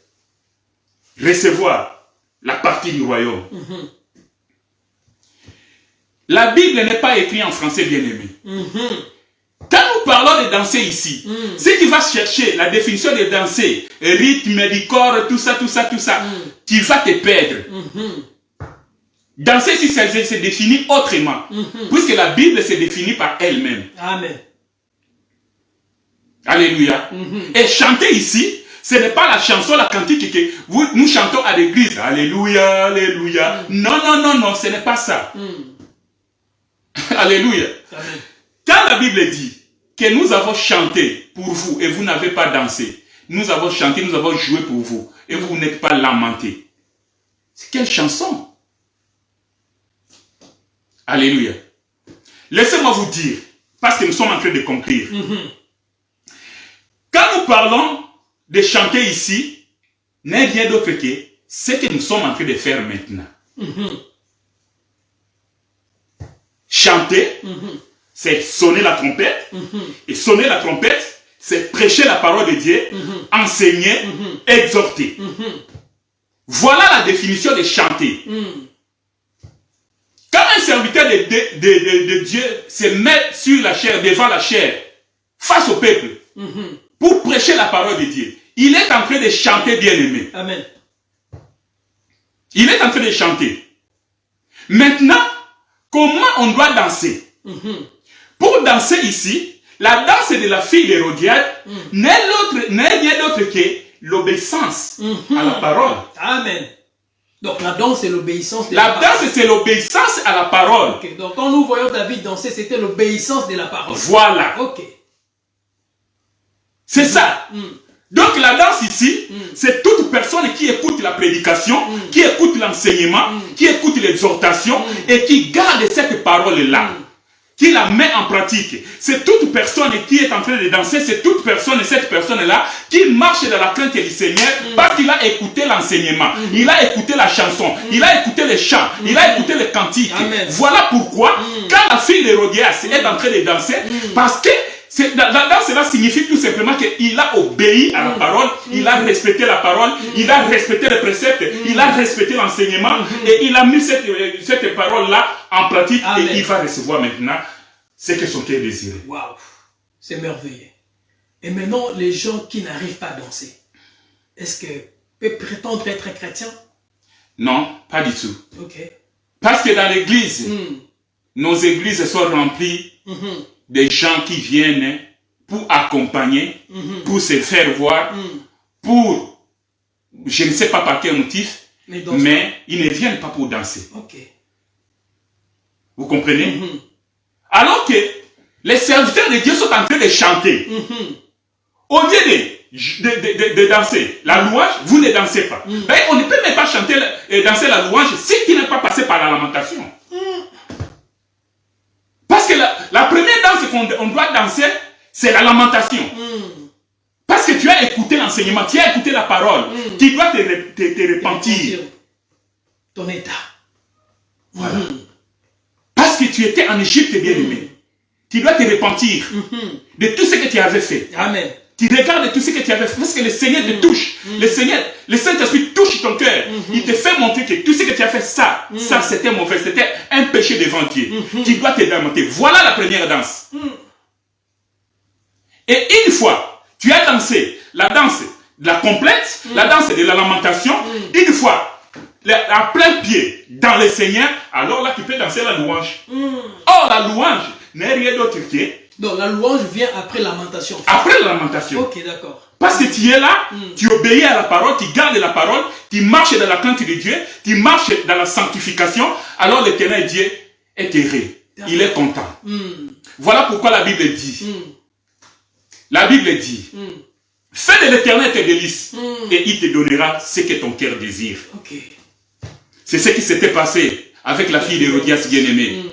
Recevoir la partie du royaume. La Bible n'est pas écrite en français, bien-aimé. Quand nous parlons de danser ici, si tu vas chercher la définition de danser, rythme du corps, tout ça, tu vas te perdre. Danser ici, c'est défini autrement, puisque la Bible se définit par elle-même. Amen. Alléluia. Et chanter ici, ce n'est pas la chanson, la cantique que nous chantons à l'église. Alléluia, alléluia. Non, ce n'est pas ça. Alléluia. Amen. Quand la Bible dit que nous avons chanté pour vous et vous n'avez pas dansé, nous avons chanté, nous avons joué pour vous et vous n'êtes pas lamenté. C'est quelle chanson? Alléluia. Laissez-moi vous dire, parce que nous sommes en train de conclure. Quand nous parlons de chanter ici, n'est rien d'autre que ce que nous sommes en train de faire maintenant. Chanter, c'est sonner la trompette. Et sonner la trompette, c'est prêcher la parole de Dieu, enseigner, exhorter. Voilà la définition de chanter. Quand un serviteur de Dieu se met sur la chair, devant la chair, face au peuple, pour prêcher la parole de Dieu, il est en train de chanter, bien-aimé. Amen. Il est en train de chanter. Maintenant, comment on doit danser? Pour danser ici, la danse de la fille d'Hérodiade n'est rien d'autre que l'obéissance à la parole. Amen. Donc la danse, c'est l'obéissance de la danse, c'est l'obéissance à la parole. Okay. Donc quand nous voyons David danser, c'était l'obéissance de la parole. Voilà. Ok. C'est ça. Donc la danse ici, c'est toute personne qui écoute la prédication, qui écoute l'enseignement, qui écoute l'exhortation et qui garde cette parole-là, qui la met en pratique. C'est toute personne qui est en train de danser, c'est toute personne, cette personne-là, qui marche dans la crainte du Seigneur parce qu'il a écouté l'enseignement, il a écouté la chanson, il a écouté les chants, il a écouté les cantiques. Amen. Voilà pourquoi, quand la fille d'Hérodias est en train de danser, parce que dans cela signifie tout simplement qu'il a obéi à la parole, il a respecté la parole, il a respecté les préceptes, il a respecté l'enseignement et il a mis cette parole-là en pratique. Amen. Et il va recevoir maintenant ce que son cœur désire. Waouh, c'est merveilleux. Et maintenant, les gens qui n'arrivent pas à danser, est-ce que peuvent prétendre être chrétiens? Non, pas du tout. Ok. Parce que dans l'église, nos églises sont remplies des gens qui viennent pour accompagner, pour se faire voir, pour, je ne sais pas par quel motif, mais ils ne viennent pas pour danser. Okay. Vous comprenez? Alors que les serviteurs de Dieu sont en train de chanter. Au lieu de danser la louange, vous ne dansez pas. Ben, on ne peut même pas chanter et danser la louange si tu n'es pas passé par la lamentation. Parce que la première danse qu'on doit danser, c'est la lamentation. Parce que tu as écouté l'enseignement, tu as écouté la parole, tu dois te repentir. Ton état. Voilà. Parce que tu étais en Égypte, bien-aimé. Tu dois te repentir de tout ce que tu avais fait. Amen. Tu regardes tout ce que tu avais fait parce que le Seigneur te touche. Le Seigneur, le Saint-Esprit touche ton cœur. Il te fait montrer que tout ce que tu as fait, ça c'était mauvais, c'était un péché devant Dieu. Tu dois te lamenter. Voilà la première danse. Et une fois, tu as dansé la danse de la complète, la danse de la lamentation, une fois, à plein pied dans le Seigneur, alors là tu peux danser la louange. Or, la louange n'est rien d'autre que Donc la louange vient après lamentation. Après la lamentation. Ok, d'accord. Parce que tu es là, tu obéis à la parole, tu gardes la parole, tu marches dans la crainte de Dieu, tu marches dans la sanctification, alors l'Éternel Dieu est heureux. Il est content. Voilà pourquoi la Bible dit. La Bible dit. Fais de l'Éternel tes délices et il te donnera ce que ton cœur désire. Okay. C'est ce qui s'était passé avec la fille d'Hérodias bien-aimée.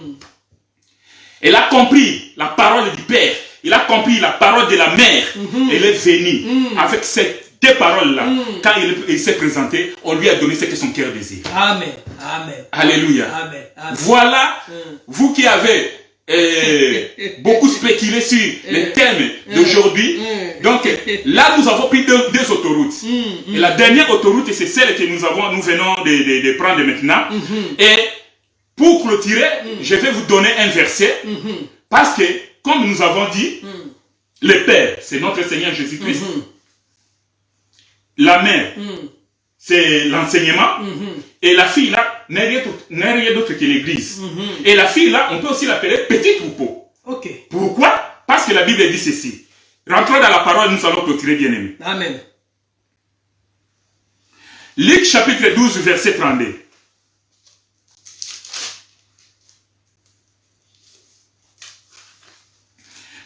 Elle a compris la parole du Père. Il a compris la parole de la mère. Elle est venue avec ces deux paroles-là. Quand il s'est présenté, on lui a donné ce que son cœur désire. Amen. Amen. Alléluia. Amen. Amen. Voilà, vous qui avez beaucoup spéculé sur les thèmes d'aujourd'hui. Donc là, nous avons pris deux autoroutes. Et la dernière autoroute, c'est celle que nous venons de prendre maintenant. Et pour clôturer, je vais vous donner un verset. Parce que, comme nous avons dit, le Père, c'est notre Seigneur Jésus-Christ. La mère, c'est l'enseignement. Et la fille, là, n'est rien d'autre que l'église. Et la fille, là, on peut aussi l'appeler petit troupeau. Okay. Pourquoi? Parce que la Bible dit ceci. Rentrons dans la parole, nous allons clôturer, bien-aimés. Amen. Luc chapitre 12, verset 32.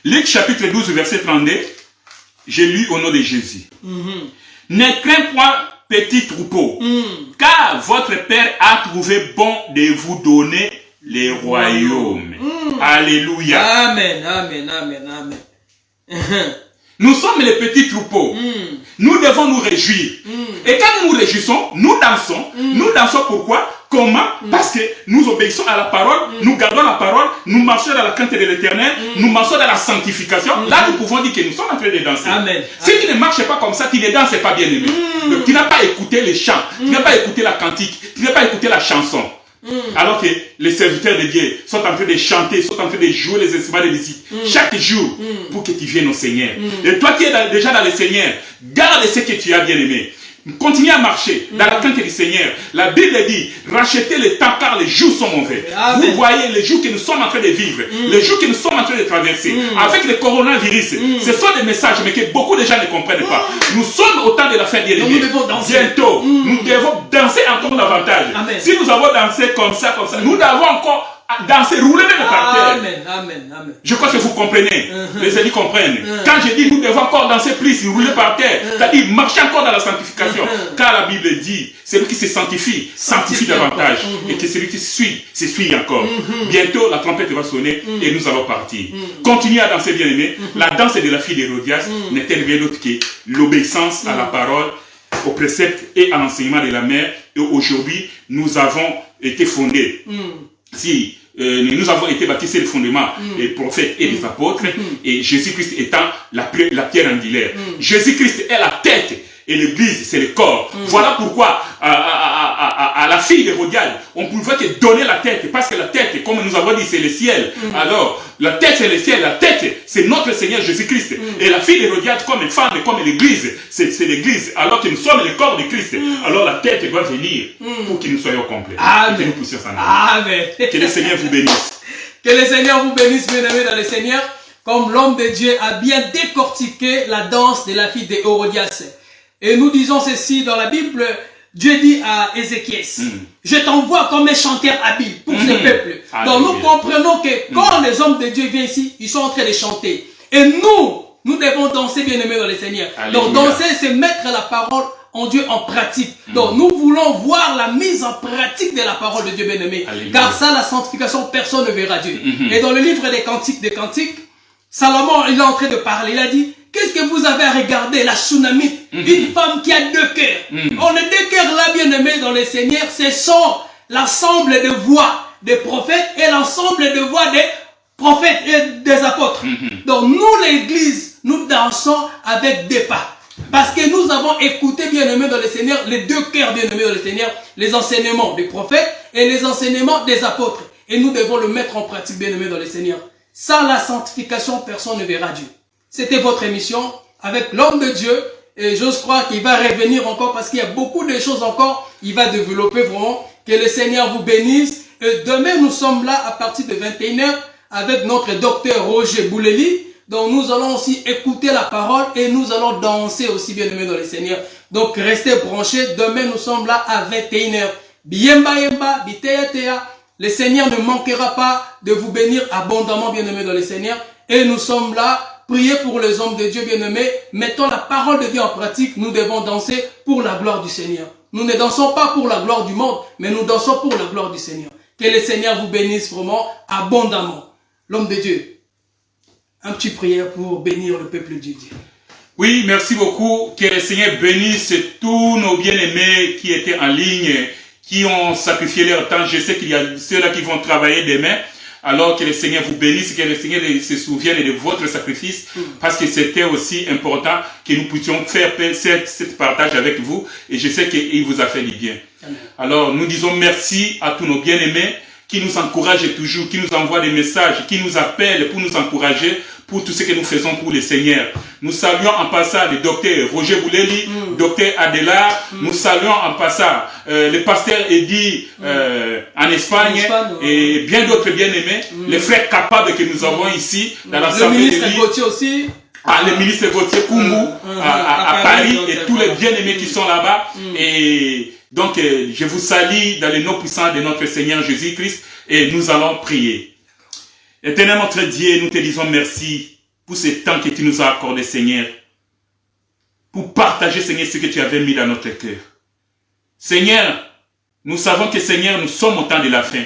Luc chapitre 12, verset 32. J'ai lu au nom de Jésus. Ne crains point, petit troupeau, car votre Père a trouvé bon de vous donner les royaumes. Alléluia. Amen, amen, amen, amen. Nous sommes les petits troupeaux. Nous devons nous réjouir. Et quand nous nous réjouissons, nous dansons. Nous dansons pourquoi? Comment? Parce que nous obéissons à la parole, nous gardons la parole, nous marchons dans la crainte de l'Éternel, nous marchons dans la sanctification. Là, nous pouvons dire que nous sommes en train de danser. Amen. Si tu ne marches pas comme ça, tu ne danses pas, bien aimé. Tu n'as pas écouté les chants, tu n'as pas écouté la cantique, tu n'as pas écouté la chanson. Alors que les serviteurs de Dieu sont en train de chanter, sont en train de jouer les instruments de musique chaque jour pour que tu viennes au Seigneur. Et toi qui es déjà dans le Seigneur, garde ce que tu as bien aimé. Continue à marcher dans la crainte du Seigneur. La Bible dit, rachetez le temps car les jours sont mauvais. Amen. Vous voyez les jours que nous sommes en train de vivre, les jours que nous sommes en train de traverser, avec le coronavirus, ce sont des messages mais que beaucoup de gens ne comprennent pas. Nous sommes au temps de la fin des nous devons danser. Bientôt, nous devons danser encore davantage. Amen. Si nous avons dansé comme ça, nous devons encore danser, rouler même par terre. Amen, amen, amen. Je crois que vous comprenez. Les amis comprennent. Quand je dis nous devons encore danser plus, rouler par terre, c'est-à-dire marcher encore dans la sanctification. Car la Bible dit, celui qui se sanctifie davantage. Et que celui qui suit, se suit encore. Bientôt, la trompette va sonner et nous allons partir. Continuez à danser, bien aimé. La danse de la fille d'Hérodias n'est rien d'autre que l'obéissance à la parole, au précepte et à l'enseignement de la mère. Et aujourd'hui, nous avons été fondés. Si nous avons été bâtis sur le fondement des prophètes et des apôtres, et Jésus-Christ étant la pierre angulaire. Jésus-Christ est la tête et l'église c'est le corps. Voilà pourquoi à la fille d'Hérodias, on pouvait te donner la tête, parce que la tête, comme nous avons dit, c'est le ciel. Alors, la tête c'est le ciel, la tête c'est notre Seigneur Jésus-Christ. Et la fille d'Hérodias, comme femme, comme l'église, c'est l'église, alors que nous sommes le corps de Christ. Alors la tête doit venir pour que nous soyons complets. Amen. Et que nous puissions s'en aller. Amen. Que le Seigneur vous bénisse. Que le Seigneur vous bénisse, bien-aimés dans le Seigneur, comme l'homme de Dieu a bien décortiqué la danse de la fille d'Hérodias. Et nous disons ceci dans la Bible, Dieu dit à Ézéchias, je t'envoie comme un chanteur habile pour ce peuple. Donc nous comprenons que quand les hommes de Dieu viennent ici, ils sont en train de chanter. Et nous devons danser, bien-aimés dans le Seigneur. Donc danser, c'est mettre la parole en Dieu en pratique. Donc nous voulons voir la mise en pratique de la parole de Dieu, bien-aimé. Car ça, la sanctification, personne ne verra Dieu. Et dans le livre des Cantiques, Salomon, il est en train de parler. Il a dit, qu'est-ce que vous avez à regarder, la Sunamite, une femme qui a deux cœurs. On est deux cœurs là, bien-aimés dans le Seigneur. Ce sont l'ensemble de voix des prophètes et l'ensemble de voix des prophètes et des apôtres. Donc nous, l'église, nous dansons avec des pas. Parce que nous avons écouté, bien-aimés dans le Seigneur, les deux cœurs, bien-aimés dans le Seigneur, les enseignements des prophètes et les enseignements des apôtres. Et nous devons le mettre en pratique, bien-aimés dans le Seigneur. Sans la sanctification, personne ne verra Dieu. C'était votre émission avec l'homme de Dieu. Et j'ose croire qu'il va revenir encore parce qu'il y a beaucoup de choses encore. Il va développer vraiment. Que le Seigneur vous bénisse. Et demain, nous sommes là à partir de 21h avec notre docteur Roger Bouleli. Donc nous allons aussi écouter la parole et nous allons danser aussi, bien aimés dans le Seigneur. Donc restez branchés. Demain nous sommes là à 21h. Biemba yemba, biteya teya. Le Seigneur ne manquera pas de vous bénir abondamment, bien aimés dans le Seigneur. Et nous sommes là, priez pour les hommes de Dieu, bien aimés. Mettons la parole de Dieu en pratique. Nous devons danser pour la gloire du Seigneur. Nous ne dansons pas pour la gloire du monde, mais nous dansons pour la gloire du Seigneur. Que le Seigneur vous bénisse vraiment abondamment. L'homme de Dieu, un petit prière pour bénir le peuple de Dieu. Oui, merci beaucoup. Que le Seigneur bénisse tous nos bien-aimés qui étaient en ligne, qui ont sacrifié leur temps. Je sais qu'il y a ceux-là qui vont travailler demain. Alors que le Seigneur vous bénisse, que le Seigneur se souvienne de votre sacrifice, parce que c'était aussi important que nous puissions faire ce partage avec vous, et je sais qu'il vous a fait du bien. Amen. Alors nous disons merci à tous nos bien-aimés qui nous encouragent toujours, qui nous envoient des messages, qui nous appellent pour nous encourager pour tout ce que nous faisons pour le Seigneur. Nous saluons en passant le docteur Roger Bouleli, docteur Adela, nous saluons en passant le pasteur Eddy en Espagne, et bien d'autres bien-aimés, les frères capables que nous avons ici dans l'Assemblée de l'Église. Aussi. Le ministre Gauthier Koumou à Paris, et tous les bien-aimés qui sont là-bas. Et donc, je vous salue dans le nom puissant de notre Seigneur Jésus-Christ, et nous allons prier. Éternel notre Dieu, nous te disons merci pour ce temps que tu nous as accordé, Seigneur, pour partager, Seigneur, ce que tu avais mis dans notre cœur. Seigneur, nous savons que, Seigneur, nous sommes au temps de la fin.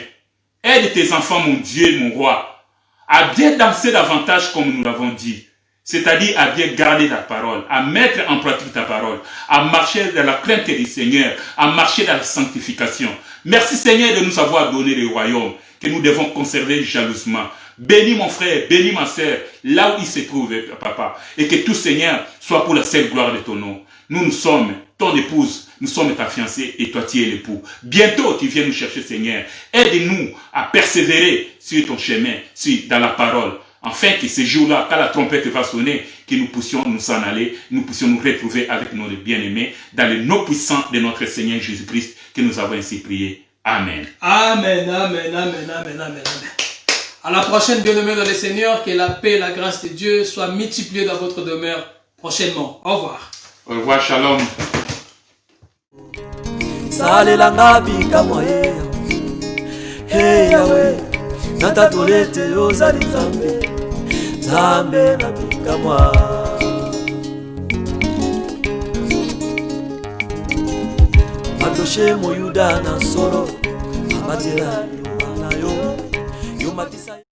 Aide tes enfants, mon Dieu, mon roi, à bien danser davantage comme nous l'avons dit. C'est-à-dire à bien garder ta parole, à mettre en pratique ta parole, à marcher dans la crainte du Seigneur, à marcher dans la sanctification. Merci, Seigneur, de nous avoir donné le royaume que nous devons conserver jalousement. Bénis mon frère, bénis ma sœur, là où il se trouve, papa. Et que tout, Seigneur, soit pour la seule gloire de ton nom. Nous sommes ton épouse, nous sommes ta fiancée et toi tu es l'époux. Bientôt tu viens nous chercher, Seigneur. Aide-nous à persévérer sur ton chemin, dans la parole. Afin que ce jour-là, quand la trompette va sonner, que nous puissions nous en aller, nous puissions nous retrouver avec nos bien-aimés dans le nom puissant de notre Seigneur Jésus-Christ que nous avons ainsi prié. Amen. Amen, amen, amen, amen, amen. À la prochaine, bien-aimés dans le Seigneur, que la paix et la grâce de Dieu soient multipliées dans votre demeure prochainement. Au revoir. Au revoir, shalom. Salelanga bika moye. Hey Yahweh, natatolete ozali Nzambe. Nzambe na bika mwa. Matoshe moyuda na solo. Amatela yo na yo. Yo matisa